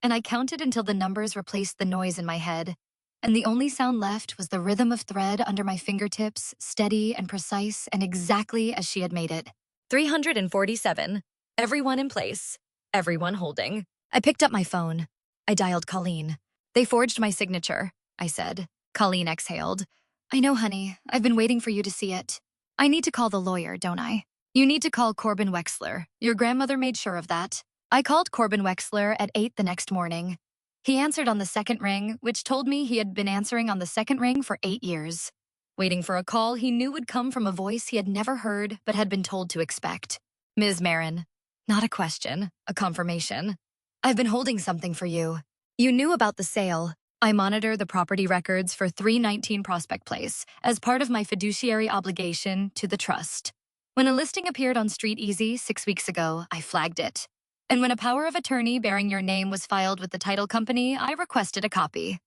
And I counted until the numbers replaced the noise in my head, and the only sound left was the rhythm of thread under my fingertips, steady and precise and exactly as she had made it. 347. Everyone in place. Everyone holding. I picked up my phone. I dialed Colleen. "They forged my signature," I said. Colleen exhaled. "I know, honey. I've been waiting for you to see it. I need to call the lawyer, don't I?" "You need to call Corbin Wexler. Your grandmother made sure of that." I called Corbin Wexler at 8 the next morning. He answered on the second ring, which told me he had been answering on the second ring for 8 years. Waiting for a call he knew would come from a voice he had never heard but had been told to expect. "Ms. Marin." Not a question, a confirmation. "I've been holding something for you. You knew about the sale. I monitor the property records for 319 Prospect Place as part of my fiduciary obligation to the trust. When a listing appeared on Street Easy 6 weeks ago, I flagged it. And when a power of attorney bearing your name was filed with the title company, I requested a copy."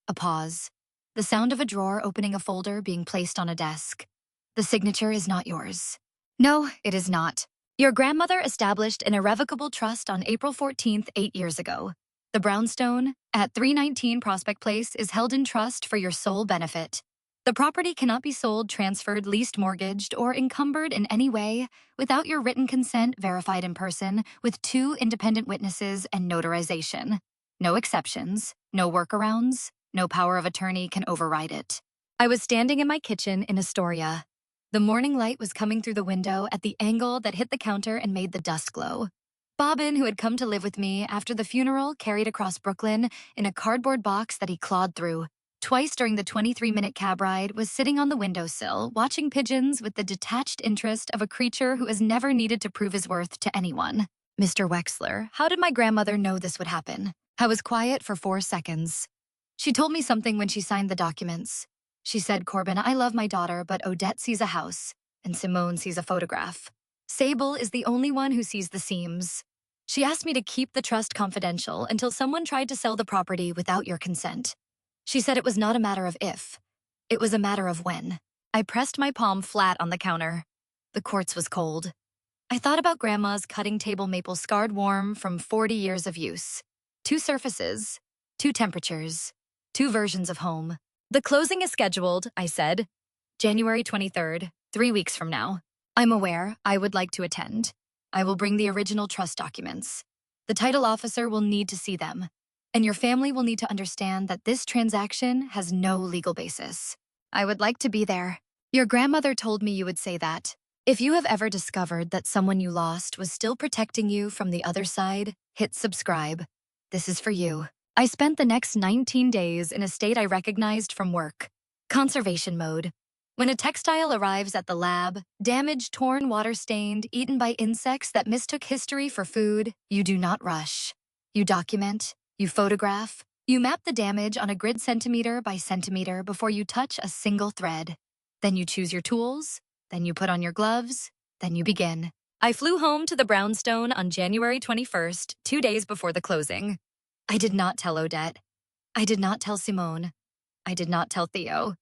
A pause. The sound of a drawer opening a folder being placed on a desk. "The signature is not yours." "No, it is not. Your grandmother established an irrevocable trust on April 14th, 8 years ago. The brownstone at 319 Prospect Place is held in trust for your sole benefit. The property cannot be sold, transferred, leased, mortgaged, or encumbered in any way without your written consent verified in person with 2 independent witnesses and notarization. No exceptions, no workarounds, no power of attorney can override it." I was standing in my kitchen in Astoria. The morning light was coming through the window at the angle that hit the counter and made the dust glow. Bobbin, who had come to live with me after the funeral carried across Brooklyn in a cardboard box that he clawed through, twice during the 23-minute cab ride, was sitting on the windowsill, watching pigeons with the detached interest of a creature who has never needed to prove his worth to anyone. "Mr. Wexler, how did my grandmother know this would happen?" I was quiet for 4 seconds. "She told me something when she signed the documents. She said, 'Corbin, I love my daughter, but Odette sees a house, and Simone sees a photograph. Sable is the only one who sees the seams. She asked me to keep the trust confidential until someone tried to sell the property without your consent. She said it was not a matter of if. It was a matter of when." I pressed my palm flat on the counter. The quartz was cold. I thought about Grandma's cutting table maple scarred warm from 40 years of use. 2 surfaces, 2 temperatures, 2 versions of home. "The closing is scheduled," I said. "January 23rd, 3 weeks from now. I'm aware. I would like to attend. I will bring the original trust documents. The title officer will need to see them. And your family will need to understand that this transaction has no legal basis. I would like to be there." Your grandmother told me you would say that. If you have ever discovered that someone you lost was still protecting you from the other side, hit subscribe. This is for you. I spent the next 19 days in a state I recognized from work. Conservation mode. When a textile arrives at the lab, damaged, torn, water-stained, eaten by insects that mistook history for food, you do not rush. You document. You photograph. You map the damage on a grid centimeter by centimeter before you touch a single thread. Then you choose your tools. Then you put on your gloves. Then you begin. I flew home to the brownstone on January 21st, 2 days before the closing. I did not tell Odette. I did not tell Simone. I did not tell Theo.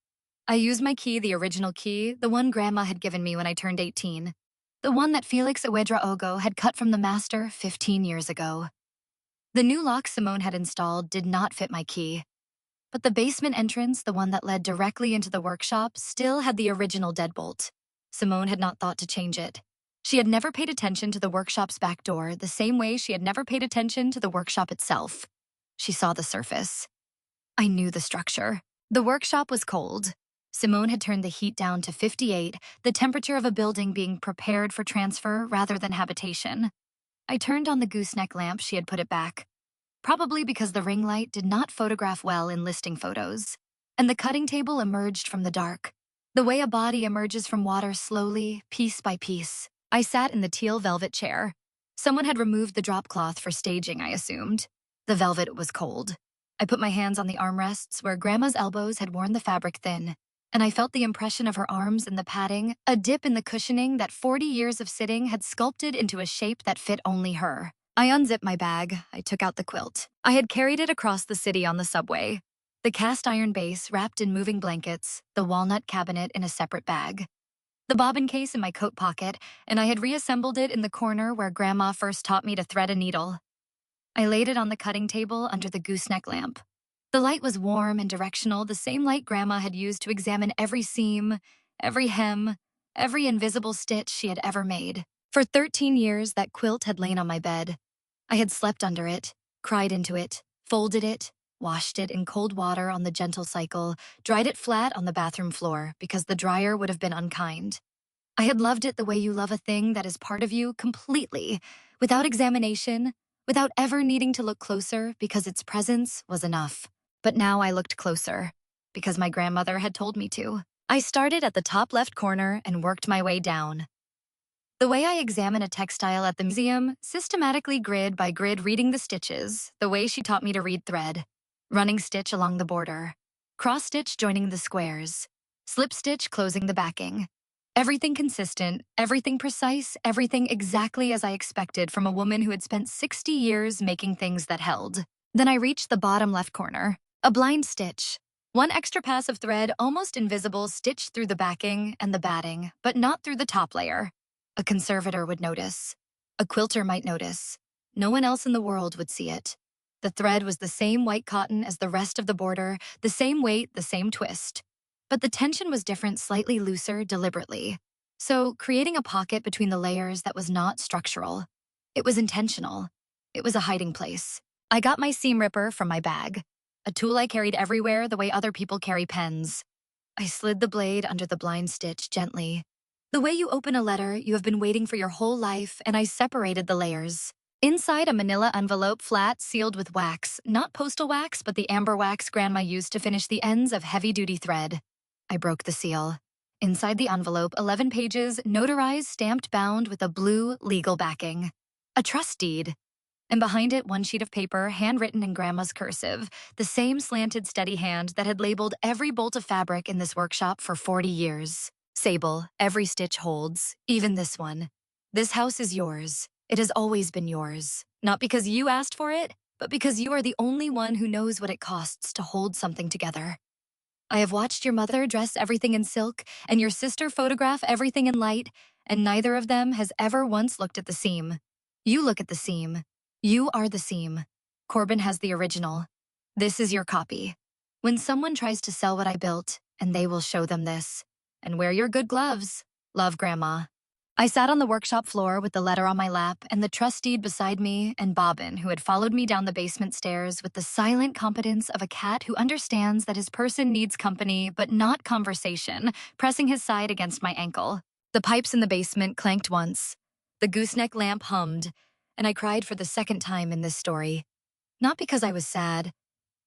I used my key, the original key, the one Grandma had given me when I turned 18. The one that Felix Ouedraogo had cut from the master 15 years ago. The new lock Simone had installed did not fit my key, but the basement entrance, the one that led directly into the workshop, still had the original deadbolt. Simone had not thought to change it. She had never paid attention to the workshop's back door the same way she had never paid attention to the workshop itself. She saw the surface. I knew the structure. The workshop was cold. Simone had turned the heat down to 58, the temperature of a building being prepared for transfer rather than habitation. I turned on the gooseneck lamp she had put it back, probably because the ring light did not photograph well in listing photos, and the cutting table emerged from the dark. The way a body emerges from water slowly, piece by piece. I sat in the teal velvet chair. Someone had removed the drop cloth for staging, I assumed. The velvet was cold. I put my hands on the armrests where Grandma's elbows had worn the fabric thin, and I felt the impression of her arms in the padding, a dip in the cushioning that 40 years of sitting had sculpted into a shape that fit only her. I unzipped my bag. I took out the quilt. I had carried it across the city on the subway. The cast iron base wrapped in moving blankets, the walnut cabinet in a separate bag, the bobbin case in my coat pocket, and I had reassembled it in the corner where Grandma first taught me to thread a needle. I laid it on the cutting table under the gooseneck lamp. The light was warm and directional, the same light Grandma had used to examine every seam, every hem, every invisible stitch she had ever made. For 13 years, that quilt had lain on my bed. I had slept under it, cried into it, folded it, washed it in cold water on the gentle cycle, dried it flat on the bathroom floor because the dryer would have been unkind. I had loved it the way you love a thing that is part of you completely, without examination, without ever needing to look closer because its presence was enough. But now I looked closer, because my grandmother had told me to. I started at the top left corner and worked my way down. The way I examine a textile at the museum, systematically grid by grid reading the stitches, the way she taught me to read thread. Running stitch along the border. Cross stitch joining the squares. Slip stitch closing the backing. Everything consistent, everything precise, everything exactly as I expected from a woman who had spent 60 years making things that held. Then I reached the bottom left corner. A blind stitch. One extra pass of thread, almost invisible, stitched through the backing and the batting, but not through the top layer. A conservator would notice. A quilter might notice. No one else in the world would see it. The thread was the same white cotton as the rest of the border, the same weight, the same twist. But the tension was different, slightly looser, deliberately. So, creating a pocket between the layers that was not structural. It was intentional. It was a hiding place. I got my seam ripper from my bag, a tool I carried everywhere the way other people carry pens. I slid the blade under the blind stitch gently. The way you open a letter you have been waiting for your whole life, and I separated the layers. Inside a manila envelope, flat, sealed with wax, not postal wax, but the amber wax Grandma used to finish the ends of heavy-duty thread. I broke the seal. Inside the envelope, 11 pages, notarized, stamped, bound with a blue legal backing. A trust deed. And behind it, one sheet of paper, handwritten in Grandma's cursive, the same slanted, steady hand that had labeled every bolt of fabric in this workshop for 40 years. Sable, every stitch holds, even this one. This house is yours. It has always been yours. Not because you asked for it, but because you are the only one who knows what it costs to hold something together. I have watched your mother dress everything in silk and your sister photograph everything in light, and neither of them has ever once looked at the seam. You look at the seam. You are the seam. Corbin has the original. This is your copy. When someone tries to sell what I built, and they will show them this. And wear your good gloves. Love, Grandma. I sat on the workshop floor with the letter on my lap and the trust deed beside me, and Bobbin, who had followed me down the basement stairs with the silent competence of a cat who understands that his person needs company but not conversation, pressing his side against my ankle. The pipes in the basement clanked once. The gooseneck lamp hummed, and I cried for the second time in this story. Not because I was sad,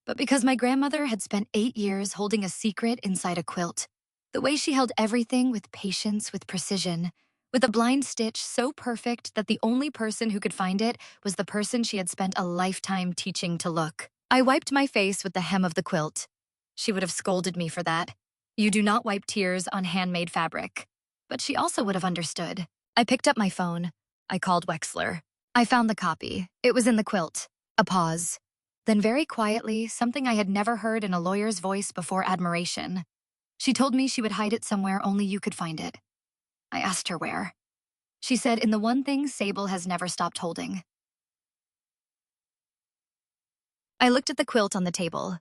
but because my grandmother had spent 8 years holding a secret inside a quilt. The way she held everything with patience, with precision, with a blind stitch so perfect that the only person who could find it was the person she had spent a lifetime teaching to look. I wiped my face with the hem of the quilt. She would have scolded me for that. You do not wipe tears on handmade fabric. But she also would have understood. I picked up my phone. I called Wexler. I found the copy. It was in the quilt. A pause. Then very quietly, something I had never heard in a lawyer's voice before: admiration. She told me she would hide it somewhere only you could find it. I asked her where. She said, in the one thing Sable has never stopped holding. I looked at the quilt on the table.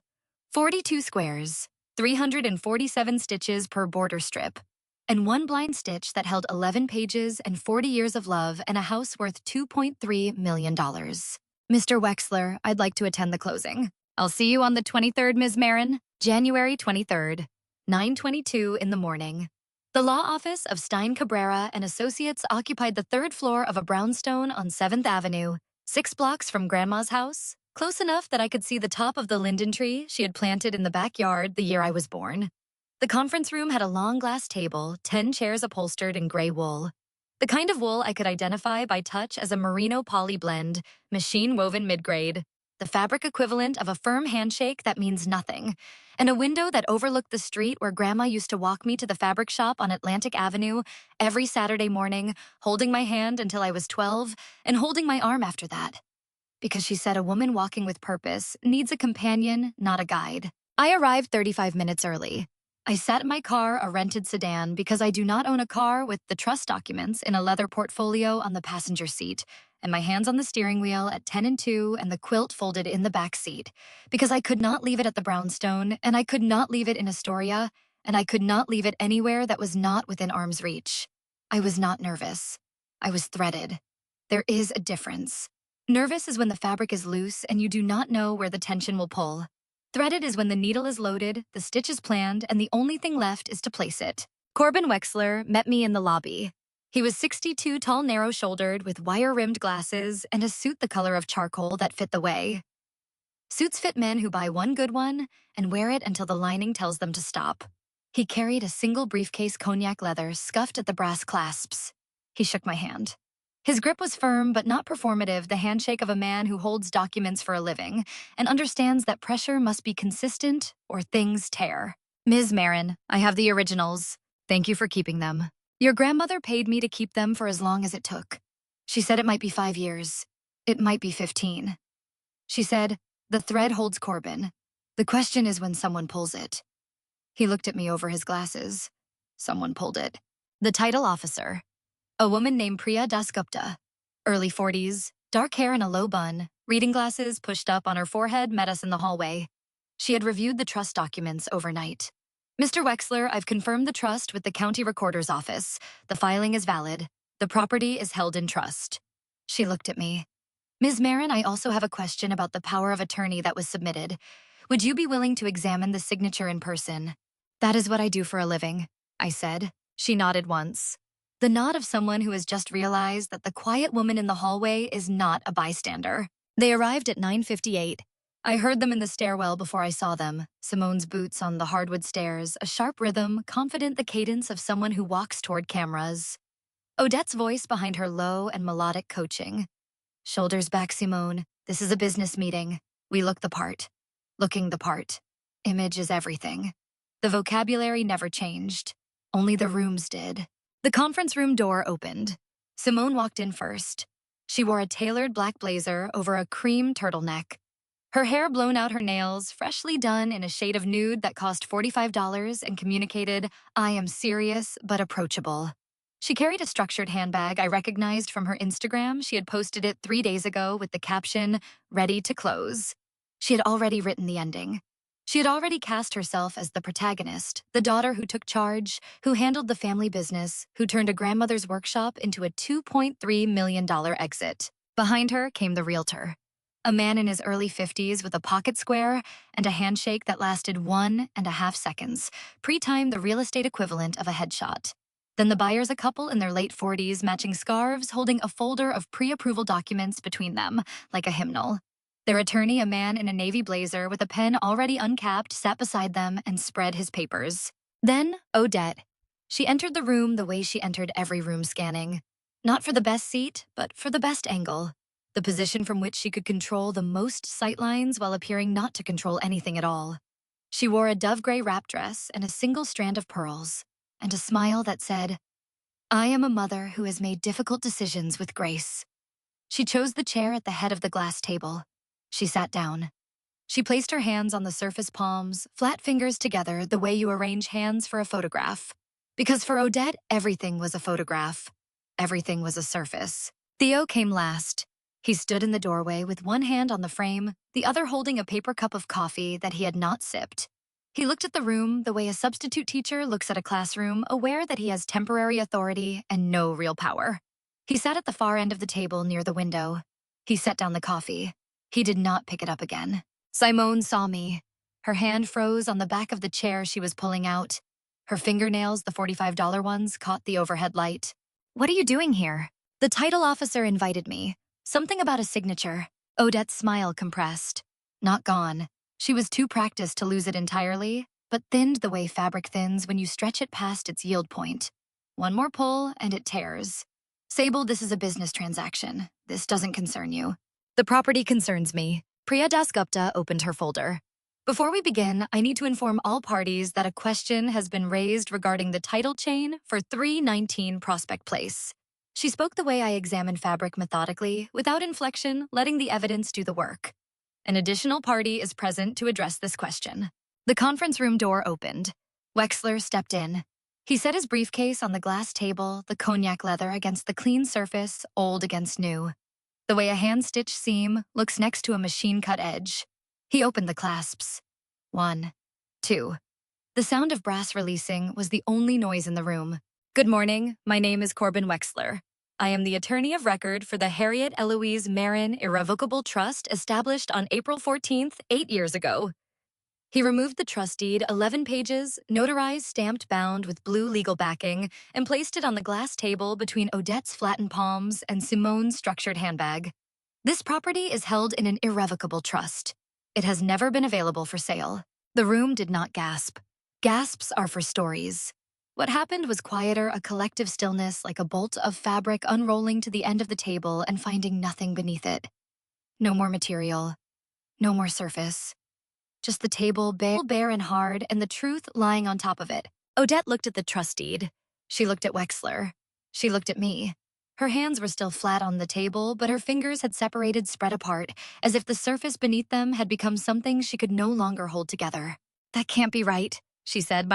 42 squares, 347 stitches per border strip, and one blind stitch that held 11 pages and 40 years of love and a house worth $2.3 million. Mr. Wexler, I'd like to attend the closing. I'll see you on the 23rd, Ms. Marin. January 23rd, 9:22 in the morning. The law office of Stein Cabrera and Associates occupied the third floor of a brownstone on 7th Avenue, 6 blocks from Grandma's house, close enough that I could see the top of the linden tree she had planted in the backyard the year I was born. The conference room had a long glass table, 10 chairs upholstered in gray wool. The kind of wool I could identify by touch as a merino poly blend, machine-woven mid-grade, the fabric equivalent of a firm handshake that means nothing, and a window that overlooked the street where Grandma used to walk me to the fabric shop on Atlantic Avenue every Saturday morning, holding my hand until I was 12 and holding my arm after that. Because she said a woman walking with purpose needs a companion, not a guide. I arrived 35 minutes early. I sat in my car, a rented sedan, because I do not own a car with the trust documents in a leather portfolio on the passenger seat, and my hands on the steering wheel at 10 and 2 and the quilt folded in the back seat, because I could not leave it at the brownstone, and I could not leave it in Astoria, and I could not leave it anywhere that was not within arm's reach. I was not nervous. I was threaded. There is a difference. Nervous is when the fabric is loose and you do not know where the tension will pull. Threaded is when the needle is loaded, the stitch is planned, and the only thing left is to place it. Corbin Wexler met me in the lobby. He was 62, tall, narrow-shouldered, with wire-rimmed glasses and a suit the color of charcoal that fit the way. Suits fit men who buy one good one and wear it until the lining tells them to stop. He carried a single briefcase cognac leather scuffed at the brass clasps. He shook my hand. His grip was firm but not performative, the handshake of a man who holds documents for a living and understands that pressure must be consistent or things tear. Ms. Marin, I have the originals. Thank you for keeping them. Your grandmother paid me to keep them for as long as it took. She said it might be 5 years. It might be 15. She said, the thread holds Corbin. The question is when someone pulls it. He looked at me over his glasses. Someone pulled it. The title officer. A woman named Priya Dasgupta. Early 40s, dark hair in a low bun, reading glasses pushed up on her forehead, met us in the hallway. She had reviewed the trust documents overnight. Mr. Wexler, I've confirmed the trust with the county recorder's office. The filing is valid. The property is held in trust. She looked at me. Ms. Marin, I also have a question about the power of attorney that was submitted. Would you be willing to examine the signature in person? That is what I do for a living, I said. She nodded once. The nod of someone who has just realized that the quiet woman in the hallway is not a bystander. They arrived at 9:58. I heard them in the stairwell before I saw them. Simone's boots on the hardwood stairs, a sharp rhythm, confident the cadence of someone who walks toward cameras. Odette's voice behind her low and melodic coaching. Shoulders back, Simone. This is a business meeting. We look the part. Looking the part. Image is everything. The vocabulary never changed. Only the rooms did. The conference room door opened. Simone walked in first. She wore a tailored black blazer over a cream turtleneck. Her hair blown out, her nails freshly done in a shade of nude that cost $45 and communicated, I am serious but approachable. She carried a structured handbag I recognized from her Instagram. She had posted it 3 days ago with the caption, ready to close. She had already written the ending. She had already cast herself as the protagonist, the daughter who took charge, who handled the family business, who turned a grandmother's workshop into a $2.3 million exit. Behind her came the realtor, a man in his early 50s with a pocket square and a handshake that lasted 1.5 seconds, pre-timed the real estate equivalent of a headshot. Then the buyers, a couple in their late 40s, matching scarves, holding a folder of pre-approval documents between them, like a hymnal. Their attorney, a man in a navy blazer with a pen already uncapped, sat beside them and spread his papers. Then, Odette. She entered the room the way she entered every room scanning. Not for the best seat, but for the best angle. The position from which she could control the most sightlines while appearing not to control anything at all. She wore a dove gray wrap dress and a single strand of pearls, and a smile that said, I am a mother who has made difficult decisions with grace. She chose the chair at the head of the glass table. She sat down. She placed her hands on the surface palms, flat fingers together the way you arrange hands for a photograph. Because for Odette, everything was a photograph. Everything was a surface. Theo came last. He stood in the doorway with one hand on the frame, the other holding a paper cup of coffee that he had not sipped. He looked at the room the way a substitute teacher looks at a classroom, aware that he has temporary authority and no real power. He sat at the far end of the table near the window. He set down the coffee. He did not pick it up again. Simone saw me. Her hand froze on the back of the chair she was pulling out. Her fingernails, the $45 ones, caught the overhead light. "What are you doing here?" The title officer invited me. Something about a signature. Odette's smile compressed. Not gone. She was too practiced to lose it entirely, but thinned the way fabric thins when you stretch it past its yield point. One more pull, and it tears. "Sable, this is a business transaction. This doesn't concern you." "The property concerns me." Priya Dasgupta opened her folder. "Before we begin, I need to inform all parties that a question has been raised regarding the title chain for 319 Prospect Place." She spoke the way I examine fabric methodically, without inflection, letting the evidence do the work. "An additional party is present to address this question." The conference room door opened. Wexler stepped in. He set his briefcase on the glass table, the cognac leather against the clean surface, old against new. The way a hand-stitched seam looks next to a machine-cut edge. He opened the clasps. 1, 2. The sound of brass releasing was the only noise in the room. "Good morning, my name is Corbin Wexler. I am the attorney of record for the Harriet Eloise Marin Irrevocable Trust established on April 14th, 8 years ago." He removed the trust deed, 11 pages, notarized, stamped, bound with blue legal backing, and placed it on the glass table between Odette's flattened palms and Simone's structured handbag. "This property is held in an irrevocable trust. It has never been available for sale." The room did not gasp. Gasps are for stories. What happened was quieter, a collective stillness like a bolt of fabric unrolling to the end of the table and finding nothing beneath it. No more material. No more surface. Just the table, bare and hard, and the truth lying on top of it. Odette looked at the trust deed. She looked at Wexler. She looked at me. Her hands were still flat on the table, but her fingers had separated, spread apart, as if the surface beneath them had become something she could no longer hold together. "That can't be right," she said.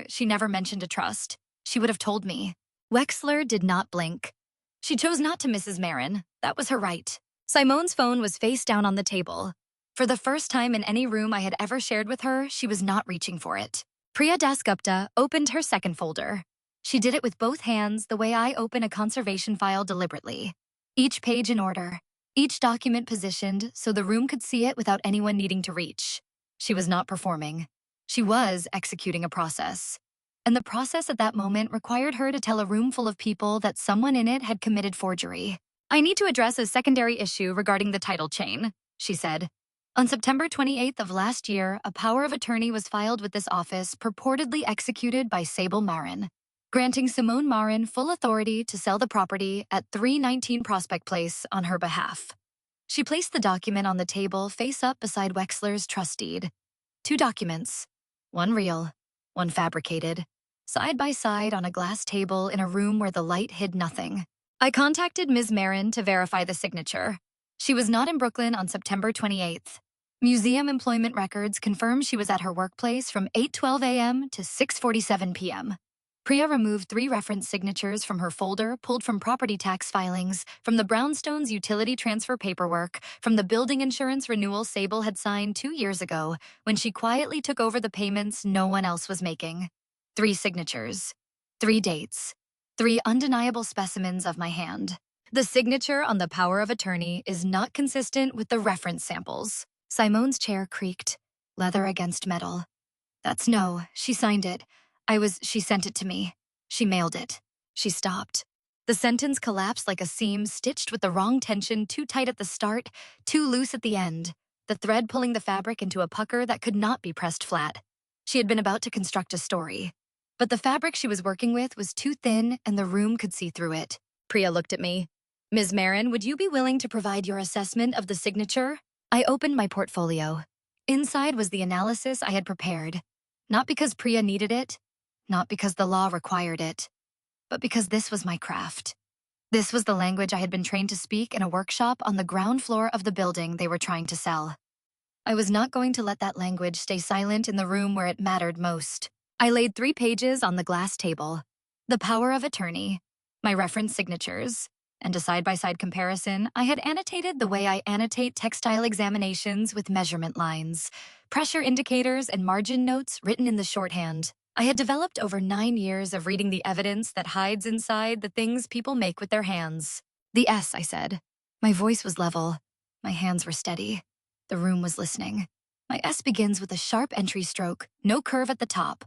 She never mentioned a trust. She would have told me." Wexler did not blink. "She chose not to, Mrs. Marin. That was her right." Simone's phone was face down on the table. For the first time in any room I had ever shared with her, she was not reaching for it. Priya Dasgupta opened her second folder. She did it with both hands, the way I open a conservation file deliberately. Each page in order, each document positioned so the room could see it without anyone needing to reach. She was not performing. She was executing a process. And the process at that moment required her to tell a room full of people that someone in it had committed forgery. "I need to address a secondary issue regarding the title chain," she said. "On September 28th of last year, a power of attorney was filed with this office purportedly executed by Sable Marin, granting Simone Marin full authority to sell the property at 319 Prospect Place on her behalf." She placed the document on the table face up beside Wexler's trust deed. 2 documents, one real, one fabricated, side by side on a glass table in a room where the light hid nothing. I contacted Ms. Marin to verify the signature. She was not in Brooklyn on September 28th. Museum employment records confirm she was at her workplace from 8:12 a.m. to 6:47 p.m. Priya removed 3 reference signatures from her folder pulled from property tax filings, from the brownstone's utility transfer paperwork, from the building insurance renewal Sable had signed 2 years ago when she quietly took over the payments no one else was making. 3 signatures, 3 dates, 3 undeniable specimens of my hand. The signature on the power of attorney is not consistent with the reference samples. Simone's chair creaked, leather against metal. "That's no, she signed it. She sent it to me. She mailed it." She stopped. The sentence collapsed like a seam stitched with the wrong tension, too tight at the start, too loose at the end, the thread pulling the fabric into a pucker that could not be pressed flat. She had been about to construct a story. But the fabric she was working with was too thin and the room could see through it. Priya looked at me. "Ms. Marin, would you be willing to provide your assessment of the signature?" I opened my portfolio. Inside was the analysis I had prepared. Not because Priya needed it, not because the law required it, but because this was my craft. This was the language I had been trained to speak in a workshop on the ground floor of the building they were trying to sell. I was not going to let that language stay silent in the room where it mattered most. I laid 3 pages on the glass table. The power of attorney, my reference signatures, and a side-by-side comparison, I had annotated the way I annotate textile examinations with measurement lines, pressure indicators, and margin notes written in the shorthand. I had developed over 9 years of reading the evidence that hides inside the things people make with their hands. The S, I said. My voice was level. My hands were steady. The room was listening. My S begins with a sharp entry stroke, no curve at the top.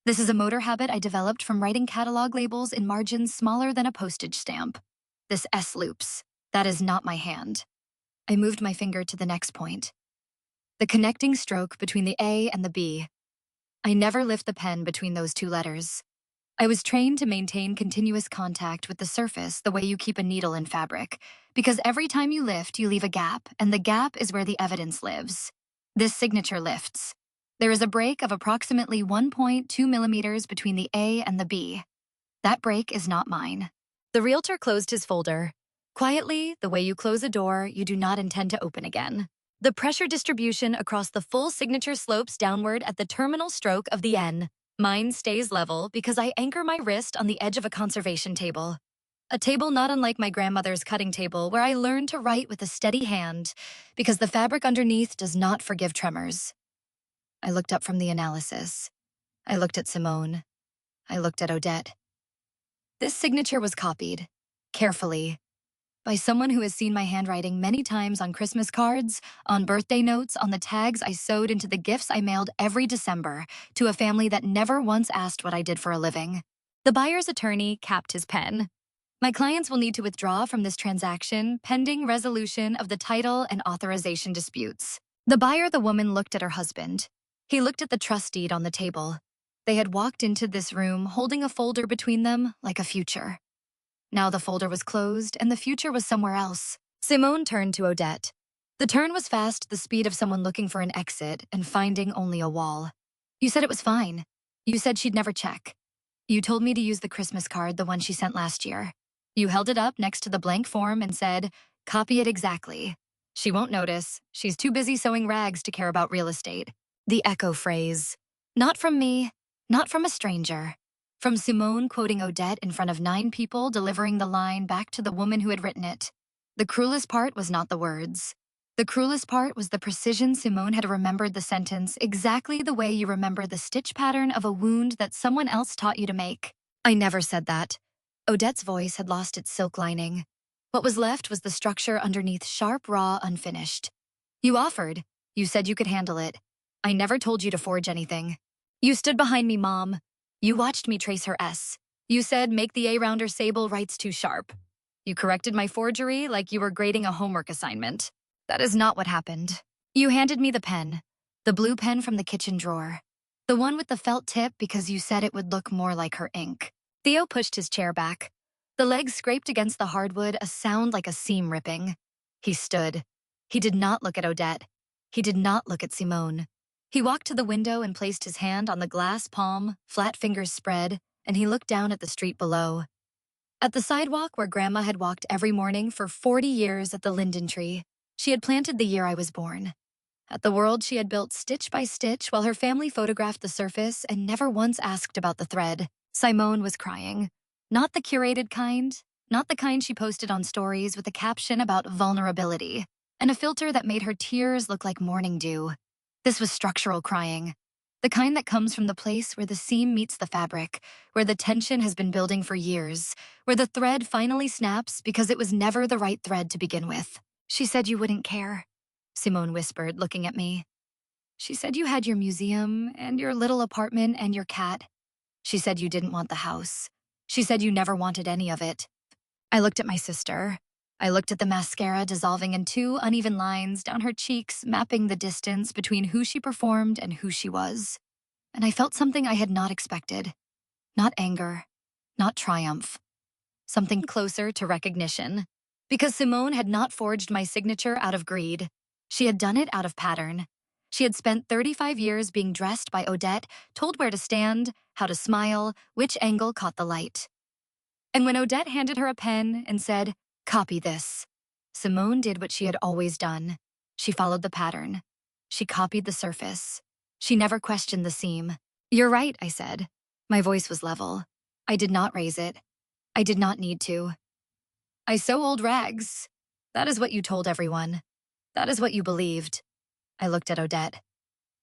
This is a motor habit I developed from writing catalog labels in margins smaller than a postage stamp. This S loops. That is not my hand. I moved my finger to the next point. The connecting stroke between the A and the B. I never lift the pen between those two letters. I was trained to maintain continuous contact with the surface the way you keep a needle in fabric, because every time you lift, you leave a gap, and the gap is where the evidence lives. This signature lifts. There is a break of approximately 1.2 millimeters between the A and the B. That break is not mine. The realtor closed his folder. Quietly, the way you close a door you do not intend to open again. The pressure distribution across the full signature slopes downward at the terminal stroke of the N. Mine stays level because I anchor my wrist on the edge of a conservation table. A table not unlike my grandmother's cutting table where I learned to write with a steady hand because the fabric underneath does not forgive tremors. I looked up from the analysis. I looked at Sewn. I looked at Odette. This signature was copied, carefully, by someone who has seen my handwriting many times on Christmas cards, on birthday notes, on the tags I sewed into the gifts I mailed every December to a family that never once asked what I did for a living. The buyer's attorney capped his pen. My clients will need to withdraw from this transaction pending resolution of the title and authorization disputes. The buyer, the woman, looked at her husband. He looked at the trust deed on the table. They had walked into this room holding a folder between them like a future. Now the folder was closed and the future was somewhere else. Sewn turned to Odette. The turn was fast, the speed of someone looking for an exit and finding only a wall. You said it was fine. You said she'd never check. You told me to use the Christmas card, the one she sent last year. You held it up next to the blank form and said, "Copy it exactly. She won't notice. She's too busy sewing rags to care about real estate." The echo phrase. Not from me, not from a stranger. From Sewn quoting Odette in front of 9 people, delivering the line back to the woman who had written it. The cruelest part was not the words. The cruelest part was the precision Sewn had remembered the sentence exactly the way you remember the stitch pattern of a wound that someone else taught you to make. I never said that. Odette's voice had lost its silk lining. What was left was the structure underneath, sharp, raw, unfinished. You offered. You said you could handle it. I never told you to forge anything. You stood behind me, Mom. You watched me trace her S. You said, "Make the A-rounder sable writes too sharp." You corrected my forgery like you were grading a homework assignment. That is not what happened. You handed me the pen, the blue pen from the kitchen drawer, the one with the felt tip because you said it would look more like her ink. Theo pushed his chair back. The legs scraped against the hardwood, a sound like a seam ripping. He stood. He did not look at Odette. He did not look at Sewn. He walked to the window and placed his hand on the glass palm, flat fingers spread, and he looked down at the street below. At the sidewalk where Grandma had walked every morning for 40 years at the linden tree, she had planted the year I was born. At the world she had built stitch by stitch while her family photographed the surface and never once asked about the thread. Sewn was crying. Not the curated kind, not the kind she posted on stories with a caption about vulnerability, and a filter that made her tears look like morning dew. This was structural crying, the kind that comes from the place where the seam meets the fabric, where the tension has been building for years, where the thread finally snaps because it was never the right thread to begin with. She said you wouldn't care, Sewn whispered, looking at me. She said you had your museum and your little apartment and your cat. She said you didn't want the house. She said you never wanted any of it. I looked at my sister. I looked at the mascara dissolving in 2 uneven lines down her cheeks, mapping the distance between who she performed and who she was. And I felt something I had not expected. Not anger, not triumph. Something closer to recognition. Because Sewn had not forged my signature out of greed. She had done it out of pattern. She had spent 35 years being dressed by Odette, told where to stand, how to smile, which angle caught the light. And when Odette handed her a pen and said, "Copy this," Sewn did what she had always done. She followed the pattern. She copied the surface. She never questioned the seam. "You're right," I said. My voice was level. I did not raise it. I did not need to. I sew old rags. That is what you told everyone. That is what you believed. I looked at Odette.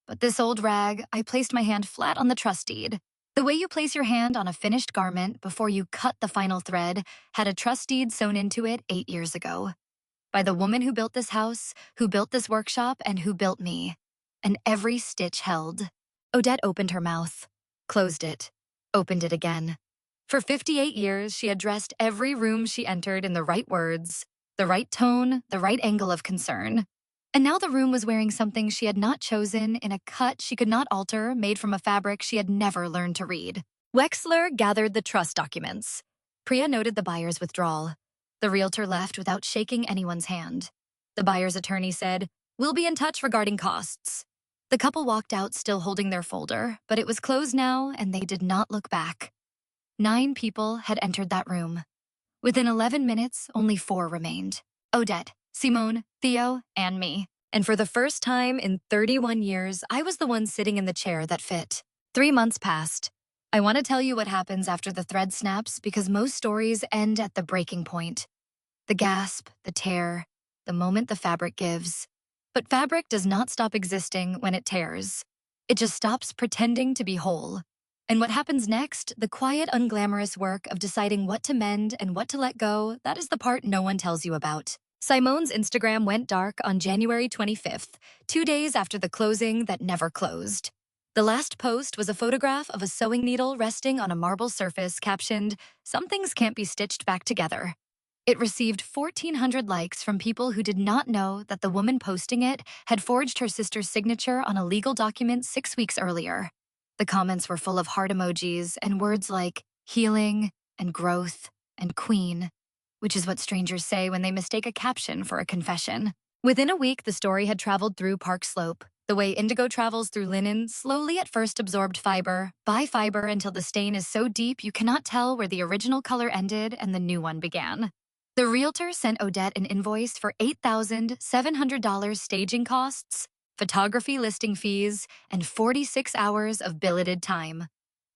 But this old rag, I placed my hand flat on the trust deed. The way you place your hand on a finished garment before you cut the final thread had a trust deed sewn into it 8 years ago. By the woman who built this house, who built this workshop, and who built me. And every stitch held. Odette opened her mouth, closed it, opened it again. For 58 years, she had dressed every room she entered in the right words, the right tone, the right angle of concern. And now the room was wearing something she had not chosen in a cut she could not alter, made from a fabric she had never learned to read. Wexler gathered the trust documents. Priya noted the buyer's withdrawal. The realtor left without shaking anyone's hand. The buyer's attorney said, "We'll be in touch regarding costs." The couple walked out still holding their folder, but it was closed now and they did not look back. 9 people had entered that room. Within 11 minutes, only 4 remained. Odette, Simone, Theo, and me. And for the first time in 31 years, I was the one sitting in the chair that fit. 3 months passed. I want to tell you what happens after the thread snaps because most stories end at the breaking point. The gasp, the tear, the moment the fabric gives. But fabric does not stop existing when it tears. It just stops pretending to be whole. And what happens next, the quiet, unglamorous work of deciding what to mend and what to let go, that is the part no one tells you about. Simone's Instagram went dark on January 25th, 2 days after the closing that never closed. The last post was a photograph of a sewing needle resting on a marble surface captioned, "Some things can't be stitched back together." It received 1,400 likes from people who did not know that the woman posting it had forged her sister's signature on a legal document 6 weeks earlier. The comments were full of heart emojis and words like healing and growth and queen, which is what strangers say when they mistake a caption for a confession. Within a week, the story had traveled through Park Slope, the way indigo travels through linen, slowly at first absorbed fiber, by fiber until the stain is so deep you cannot tell where the original color ended and the new one began. The realtor sent Odette an invoice for $8,700 staging costs, photography listing fees, and 46 hours of billeted time.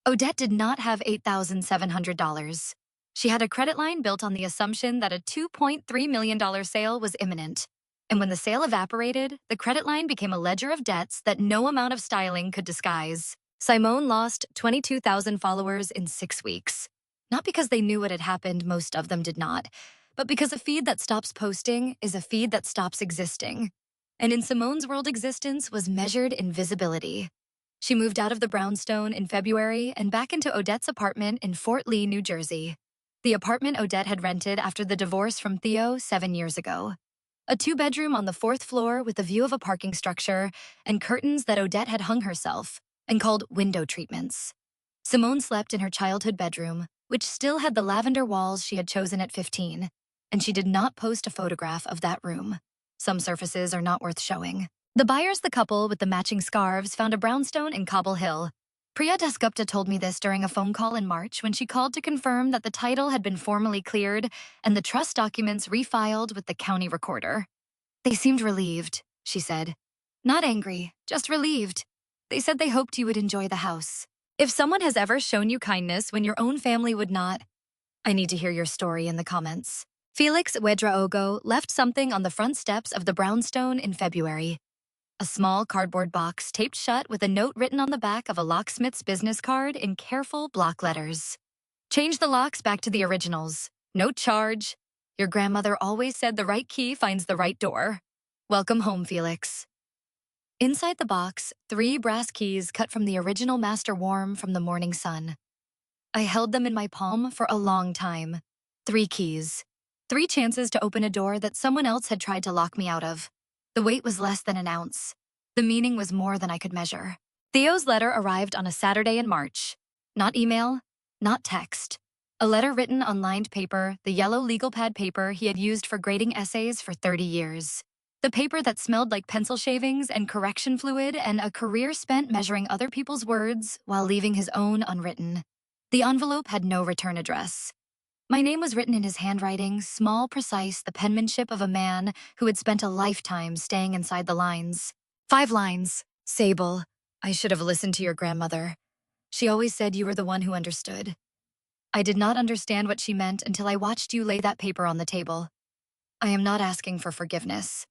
Odette did not have $8,700. She had a credit line built on the assumption that a $2.3 million sale was imminent. And when the sale evaporated, the credit line became a ledger of debts that no amount of styling could disguise. Simone lost 22,000 followers in 6 weeks. Not because they knew what had happened, most of them did not, but because a feed that stops posting is a feed that stops existing. And in Simone's world, existence was measured in visibility. She moved out of the brownstone in February and back into Odette's apartment in Fort Lee, New Jersey. The apartment Odette had rented after the divorce from Theo 7 years ago. A 2-bedroom on the 4th floor with a view of a parking structure and curtains that Odette had hung herself and called window treatments. Simone slept in her childhood bedroom, which still had the lavender walls she had chosen at 15, and she did not post a photograph of that room. Some surfaces are not worth showing. The buyers, the couple with the matching scarves, found a brownstone in Cobble Hill. Priya Dasgupta told me this during a phone call in March when she called to confirm that the title had been formally cleared and the trust documents refiled with the county recorder. "They seemed relieved," she said. "Not angry, just relieved. They said they hoped you would enjoy the house. If someone has ever shown you kindness when your own family would not, I need to hear your story in the comments." Felix Wedraogo left something on the front steps of the brownstone in February. A small cardboard box taped shut with a note written on the back of a locksmith's business card in careful block letters. "Change the locks back to the originals. No charge. Your grandmother always said the right key finds the right door. Welcome home, Felix." Inside the box, 3 brass keys cut from the original master warm from the morning sun. I held them in my palm for a long time. 3 keys. 3 chances to open a door that someone else had tried to lock me out of. The weight was less than an ounce. The meaning was more than I could measure. Theo's letter arrived on a Saturday in March. Not email, not text. A letter written on lined paper, the yellow legal pad paper he had used for grading essays for 30 years. The paper that smelled like pencil shavings and correction fluid and a career spent measuring other people's words while leaving his own unwritten. The envelope had no return address. My name was written in his handwriting, small, precise, the penmanship of a man who had spent a lifetime staying inside the lines. 5 lines. "Sable, I should have listened to your grandmother. She always said you were the one who understood. I did not understand what she meant until I watched you lay that paper on the table. I am not asking for forgiveness.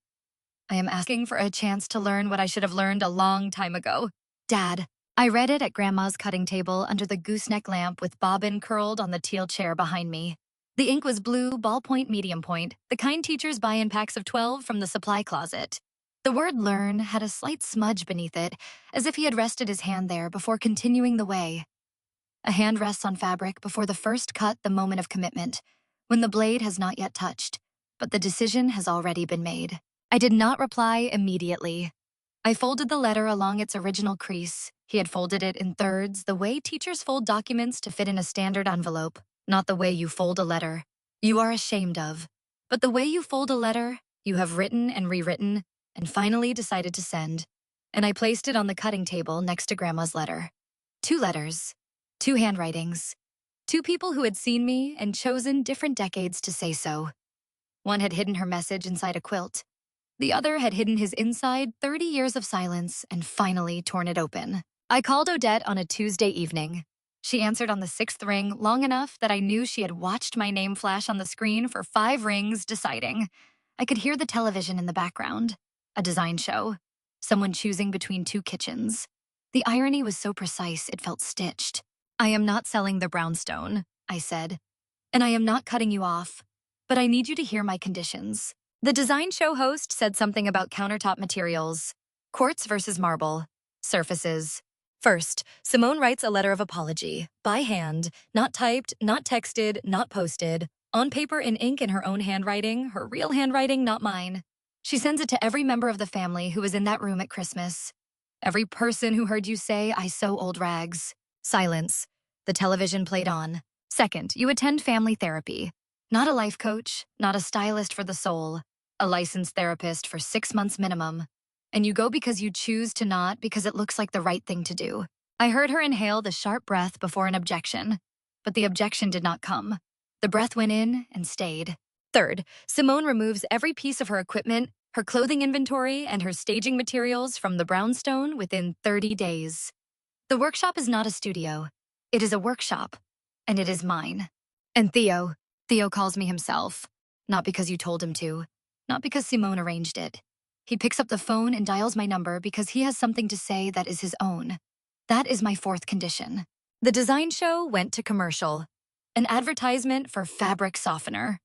I am asking for a chance to learn what I should have learned a long time ago. Dad, I read it at Grandma's cutting table under the gooseneck lamp with bobbin curled on the teal chair behind me. The ink was blue, ballpoint, medium point, the kind teachers buy in packs of 12 from the supply closet. The word learn had a slight smudge beneath it, as if he had rested his hand there before continuing the way. A hand rests on fabric before the first cut, the moment of commitment, when the blade has not yet touched, but the decision has already been made. I did not reply immediately. I folded the letter along its original crease. He had folded it in thirds, the way teachers fold documents to fit in a standard envelope, not the way you fold a letter you are ashamed of, but the way you fold a letter you have written and rewritten and finally decided to send. And I placed it on the cutting table next to Grandma's letter. 2 letters, 2 handwritings, 2 people who had seen me and chosen different decades to say so. One had hidden her message inside a quilt. The other had hidden his inside 30 years of silence and finally torn it open. I called Odette on a Tuesday evening. She answered on the 6th ring long enough that I knew she had watched my name flash on the screen for 5 rings, deciding. I could hear the television in the background. A design show. Someone choosing between 2 kitchens. The irony was so precise it felt stitched. I am not selling the brownstone, I said. And I am not cutting you off. But I need you to hear my conditions. The design show host said something about countertop materials. Quartz versus marble. Surfaces. First, Simone writes a letter of apology, by hand, not typed, not texted, not posted, on paper in ink in her own handwriting, her real handwriting, not mine. She sends it to every member of the family who was in that room at Christmas. Every person who heard you say, "I sew old rags." Silence. The television played on. Second, you attend family therapy. Not a life coach, not a stylist for the soul. A licensed therapist for 6 months minimum. And you go because you choose to not because it looks like the right thing to do. I heard her inhale the sharp breath before an objection, but the objection did not come. The breath went in and stayed. Third, Simone removes every piece of her equipment, her clothing inventory, and her staging materials from the brownstone within 30 days. The workshop is not a studio. It is a workshop, and it is mine. And Theo calls me himself, not because you told him to. Not because Simone arranged it. He picks up the phone and dials my number because he has something to say that is his own. That is my 4th condition. The design show went to commercial. An advertisement for fabric softener.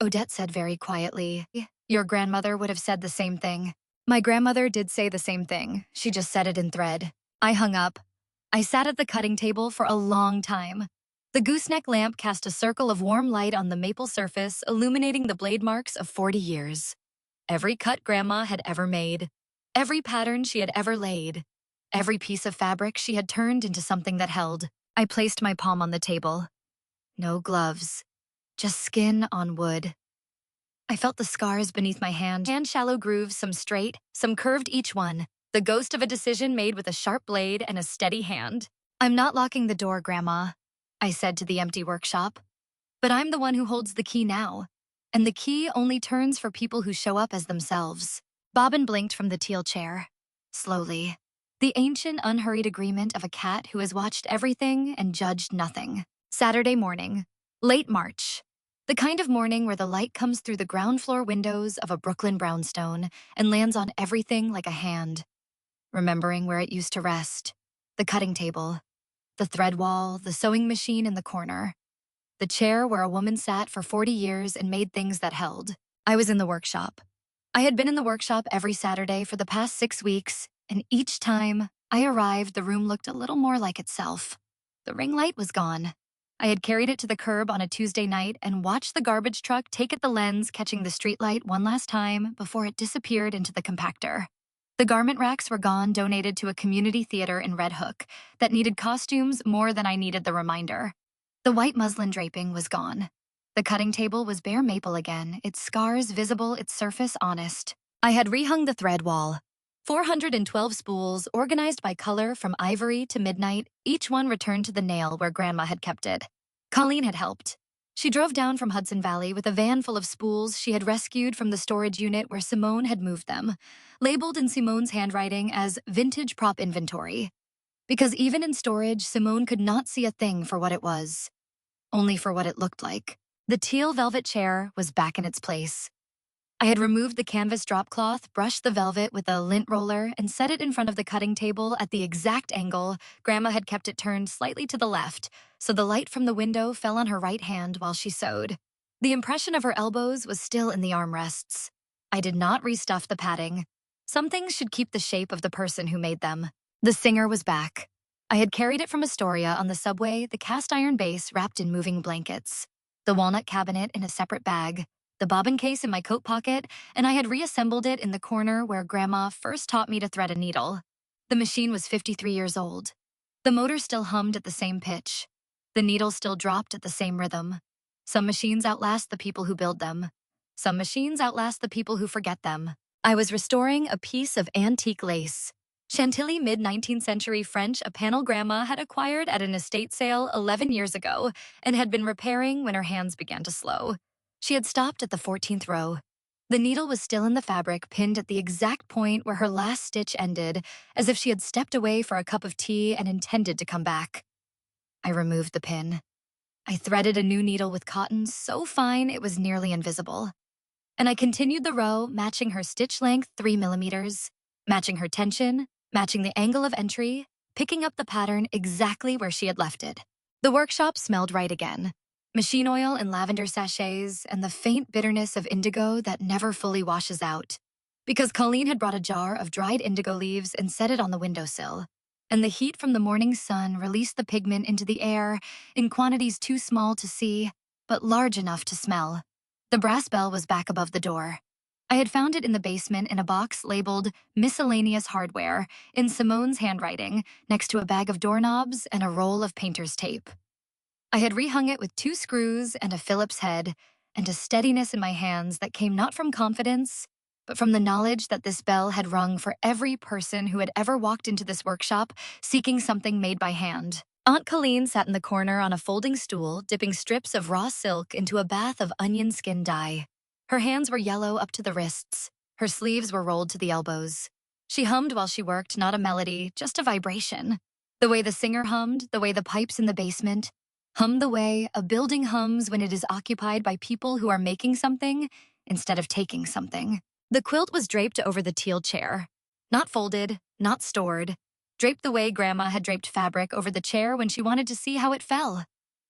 Odette said very quietly, "Your grandmother would have said the same thing." My grandmother did say the same thing. She just said it in thread. I hung up. I sat at the cutting table for a long time. The gooseneck lamp cast a circle of warm light on the maple surface, illuminating the blade marks of 40 years. Every cut Grandma had ever made. Every pattern she had ever laid. Every piece of fabric she had turned into something that held. I placed my palm on the table. No gloves. Just skin on wood. I felt the scars beneath my hand shallow grooves, some straight, some curved, each one. The ghost of a decision made with a sharp blade and a steady hand. "I'm not locking the door, Grandma," I said to the empty workshop. "But I'm the one who holds the key now. And the key only turns for people who show up as themselves." Bobbin blinked from the teal chair. Slowly. The ancient, unhurried agreement of a cat who has watched everything and judged nothing. Saturday morning. Late March. The kind of morning where the light comes through the ground floor windows of a Brooklyn brownstone and lands on everything like a hand. Remembering where it used to rest. The cutting table. The thread wall, the sewing machine in the corner. The chair where a woman sat for 40 years and made things that held. I was in the workshop. I had been in the workshop every Saturday for the past 6 weeks, and each time I arrived, the room looked a little more like itself. The ring light was gone. I had carried it to the curb on a Tuesday night and watched the garbage truck take at the lens, catching the streetlight one last time before it disappeared into the compactor. The garment racks were gone, donated to a community theater in Red Hook that needed costumes more than I needed the reminder. The white muslin draping was gone. The cutting table was bare maple again, its scars visible, its surface honest. I had rehung the thread wall. 412 spools, organized by color from ivory to midnight, each one returned to the nail where Grandma had kept it. Colleen had helped. She drove down from Hudson Valley with a van full of spools she had rescued from the storage unit where Simone had moved them, labeled in Simone's handwriting as vintage prop inventory. Because even in storage, Simone could not see a thing for what it was. only for what it looked like. The teal velvet chair was back in its place. I had removed the canvas drop cloth, brushed the velvet with a lint roller, and set it in front of the cutting table at the exact angle. Grandma had kept it turned slightly to the left, so the light from the window fell on her right hand while she sewed. The impression of her elbows was still in the armrests. I did not restuff the padding. Some things should keep the shape of the person who made them. The singer was back. I had carried it from Astoria on the subway, the cast iron base wrapped in moving blankets, the walnut cabinet in a separate bag, the bobbin case in my coat pocket, and I had reassembled it in the corner where Grandma first taught me to thread a needle. The machine was 53 years old. The motor still hummed at the same pitch. The needle still dropped at the same rhythm. Some machines outlast the people who build them. Some machines outlast the people who forget them. I was restoring a piece of antique lace. Chantilly mid-19th century French, a panel Grandma had acquired at an estate sale 11 years ago and had been repairing when her hands began to slow. She had stopped at the 14th row. The needle was still in the fabric, pinned at the exact point where her last stitch ended, as if she had stepped away for a cup of tea and intended to come back. I removed the pin. I threaded a new needle with cotton so fine it was nearly invisible. And I continued the row, matching her stitch length 3 millimeters, matching her tension, matching the angle of entry, picking up the pattern exactly where she had left it. The workshop smelled right again. Machine oil and lavender sachets, and the faint bitterness of indigo that never fully washes out. Because Colleen had brought a jar of dried indigo leaves and set it on the windowsill. And the heat from the morning sun released the pigment into the air in quantities too small to see, but large enough to smell. The brass bell was back above the door. I had found it in the basement in a box labeled Miscellaneous Hardware in Simone's handwriting, next to a bag of doorknobs and a roll of painter's tape. I had rehung it with 2 screws and a Phillips head, and a steadiness in my hands that came not from confidence, but from the knowledge that this bell had rung for every person who had ever walked into this workshop seeking something made by hand. Aunt Colleen sat in the corner on a folding stool, dipping strips of raw silk into a bath of onion skin dye. Her hands were yellow up to the wrists. Her sleeves were rolled to the elbows. She hummed while she worked, not a melody, just a vibration. The way the singer hummed, the way the pipes in the basement, hummed the way a building hums when it is occupied by people who are making something instead of taking something. The quilt was draped over the teal chair. Not folded, not stored. Draped the way Grandma had draped fabric over the chair when she wanted to see how it fell.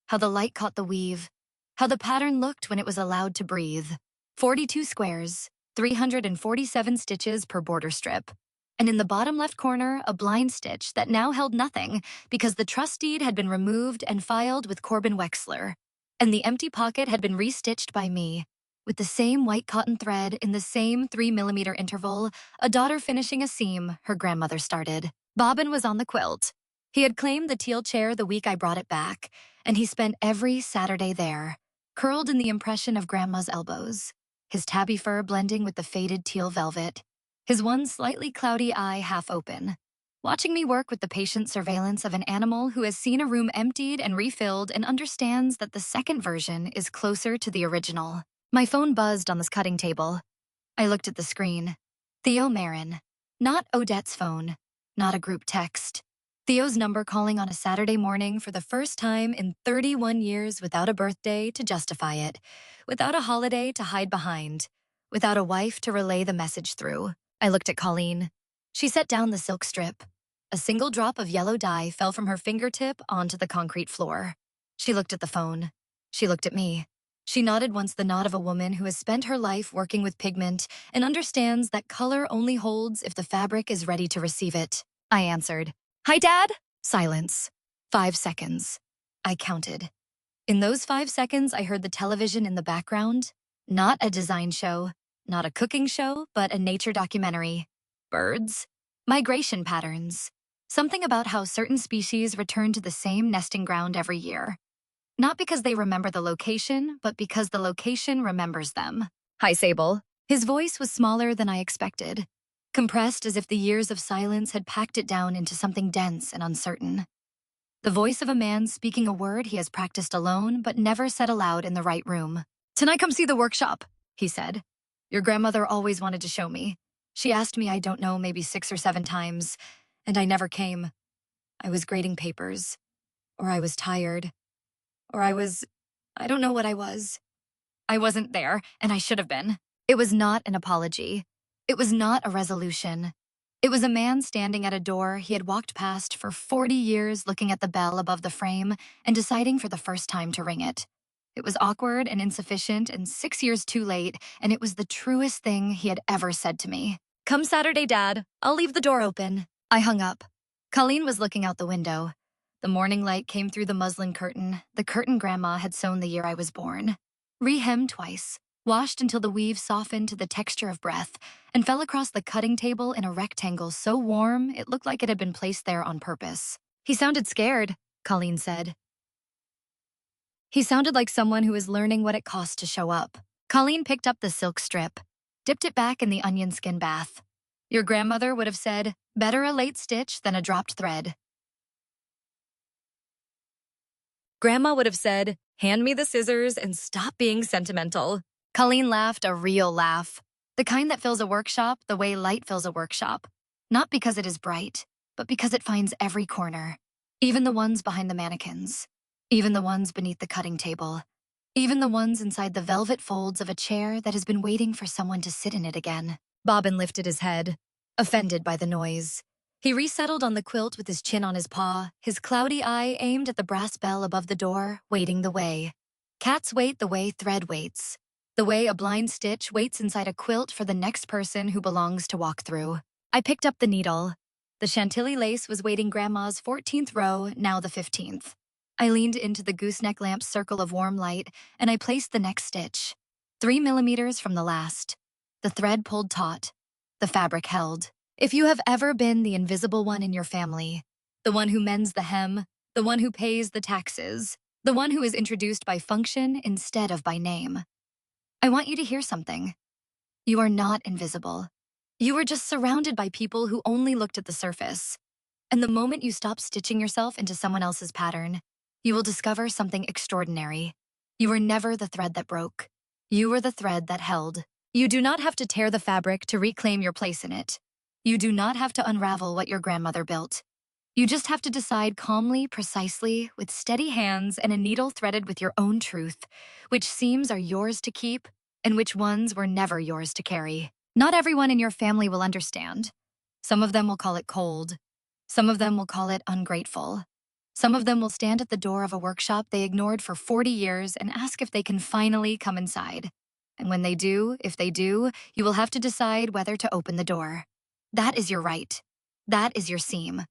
How the light caught the weave. How the pattern looked when it was allowed to breathe. 42 squares, 347 stitches per border strip. And in the bottom left corner, a blind stitch that now held nothing because the trust deed had been removed and filed with Corbin Wexler. And the empty pocket had been restitched by me, with the same white cotton thread in the same 3 millimeter interval, a daughter finishing a seam her grandmother started. Bobbin was on the quilt. He had claimed the teal chair the week I brought it back, and he spent every Saturday there, curled in the impression of Grandma's elbows, his tabby fur blending with the faded teal velvet, his one slightly cloudy eye half open, watching me work with the patient surveillance of an animal who has seen a room emptied and refilled and understands that the second version is closer to the original. My phone buzzed on this cutting table. I looked at the screen. Theo Marin. Not Odette's phone. Not a group text. Theo's number calling on a Saturday morning for the first time in 31 years without a birthday to justify it, without a holiday to hide behind, without a wife to relay the message through. I looked at Colleen. She set down the silk strip. A single drop of yellow dye fell from her fingertip onto the concrete floor. She looked at the phone. She looked at me. She nodded once, the nod of a woman who has spent her life working with pigment and understands that color only holds if the fabric is ready to receive it. I answered, "Hi, Dad." Silence. 5 seconds. I counted. In those 5 seconds, I heard the television in the background. Not a design show, not a cooking show, but a nature documentary. Birds. Migration patterns. Something about how certain species return to the same nesting ground every year. Not because they remember the location, but because the location remembers them. "Hi, Sable." His voice was smaller than I expected, compressed as if the years of silence had packed it down into something dense and uncertain. The voice of a man speaking a word he has practiced alone but never said aloud in the right room. "Can I come see the workshop?" he said. "Your grandmother always wanted to show me. She asked me, I don't know, maybe 6 or 7 times, and I never came. I was grading papers, or I was tired, Or I don't know what I was. I wasn't there, and I should have been. It was not an apology. It was not a resolution. It was a man standing at a door he had walked past for 40 years, looking at the bell above the frame and deciding for the first time to ring it. It was awkward and insufficient and 6 years too late, and it was the truest thing he had ever said to me. "Come Saturday, Dad. I'll leave the door open." I hung up. Colleen was looking out the window. The morning light came through the curtain Grandma had sewn the year I was born. Re-hemmed twice, washed until the weave softened to the texture of breath, and fell across the cutting table in a rectangle so warm it looked like it had been placed there on purpose. "He sounded scared," Colleen said. "He sounded like someone who is learning what it costs to show up." Colleen picked up the silk strip, dipped it back in the onion skin bath. "Your grandmother would have said, 'Better a late stitch than a dropped thread.'" Grandma would have said, "Hand me the scissors and stop being sentimental." Colleen laughed a real laugh, the kind that fills a workshop the way light fills a workshop. Not because it is bright, but because it finds every corner, even the ones behind the mannequins, even the ones beneath the cutting table, even the ones inside the velvet folds of a chair that has been waiting for someone to sit in it again. Bobbin lifted his head, offended by the noise. He resettled on the quilt with his chin on his paw, his cloudy eye aimed at the brass bell above the door, waiting the way. Cats wait the way thread waits, the way a blind stitch waits inside a quilt for the next person who belongs to walk through. I picked up the needle. The Chantilly lace was waiting Grandma's 14th row, now the 15th. I leaned into the gooseneck lamp's circle of warm light, and I placed the next stitch, 3 millimeters from the last. The thread pulled taut. The fabric held. If you have ever been the invisible one in your family, the one who mends the hem, the one who pays the taxes, the one who is introduced by function instead of by name, I want you to hear something. You are not invisible. You are just surrounded by people who only looked at the surface. And the moment you stop stitching yourself into someone else's pattern, you will discover something extraordinary. You were never the thread that broke. You were the thread that held. You do not have to tear the fabric to reclaim your place in it. You do not have to unravel what your grandmother built. You just have to decide calmly, precisely, with steady hands and a needle threaded with your own truth, which seams are yours to keep and which ones were never yours to carry. Not everyone in your family will understand. Some of them will call it cold. Some of them will call it ungrateful. Some of them will stand at the door of a workshop they ignored for 40 years and ask if they can finally come inside. And when they do, if they do, you will have to decide whether to open the door. That is your right. That is your seam.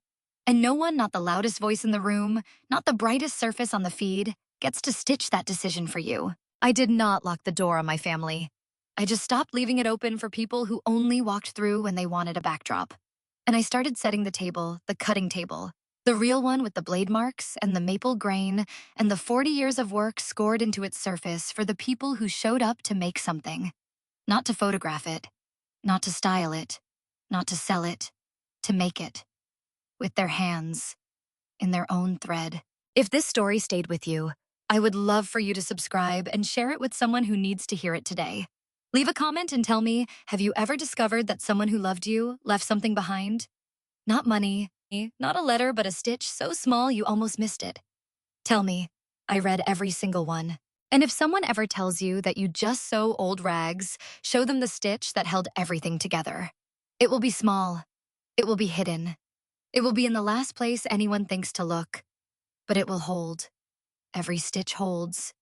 And no one, not the loudest voice in the room, not the brightest surface on the feed, gets to stitch that decision for you. I did not lock the door on my family. I just stopped leaving it open for people who only walked through when they wanted a backdrop. And I started setting the table, the cutting table, the real one with the blade marks and the maple grain and the 40 years of work scored into its surface for the people who showed up to make something. Not to photograph it, not to style it, not to sell it, to make it. With their hands, in their own thread. If this story stayed with you, I would love for you to subscribe and share it with someone who needs to hear it today. Leave a comment and tell me, have you ever discovered that someone who loved you left something behind? Not money, not a letter, but a stitch so small you almost missed it. Tell me. I read every single one. And if someone ever tells you that you just sew old rags, show them the stitch that held everything together. It will be small. It will be hidden. It will be in the last place anyone thinks to look. But it will hold. Every stitch holds,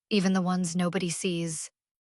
even the ones nobody sees.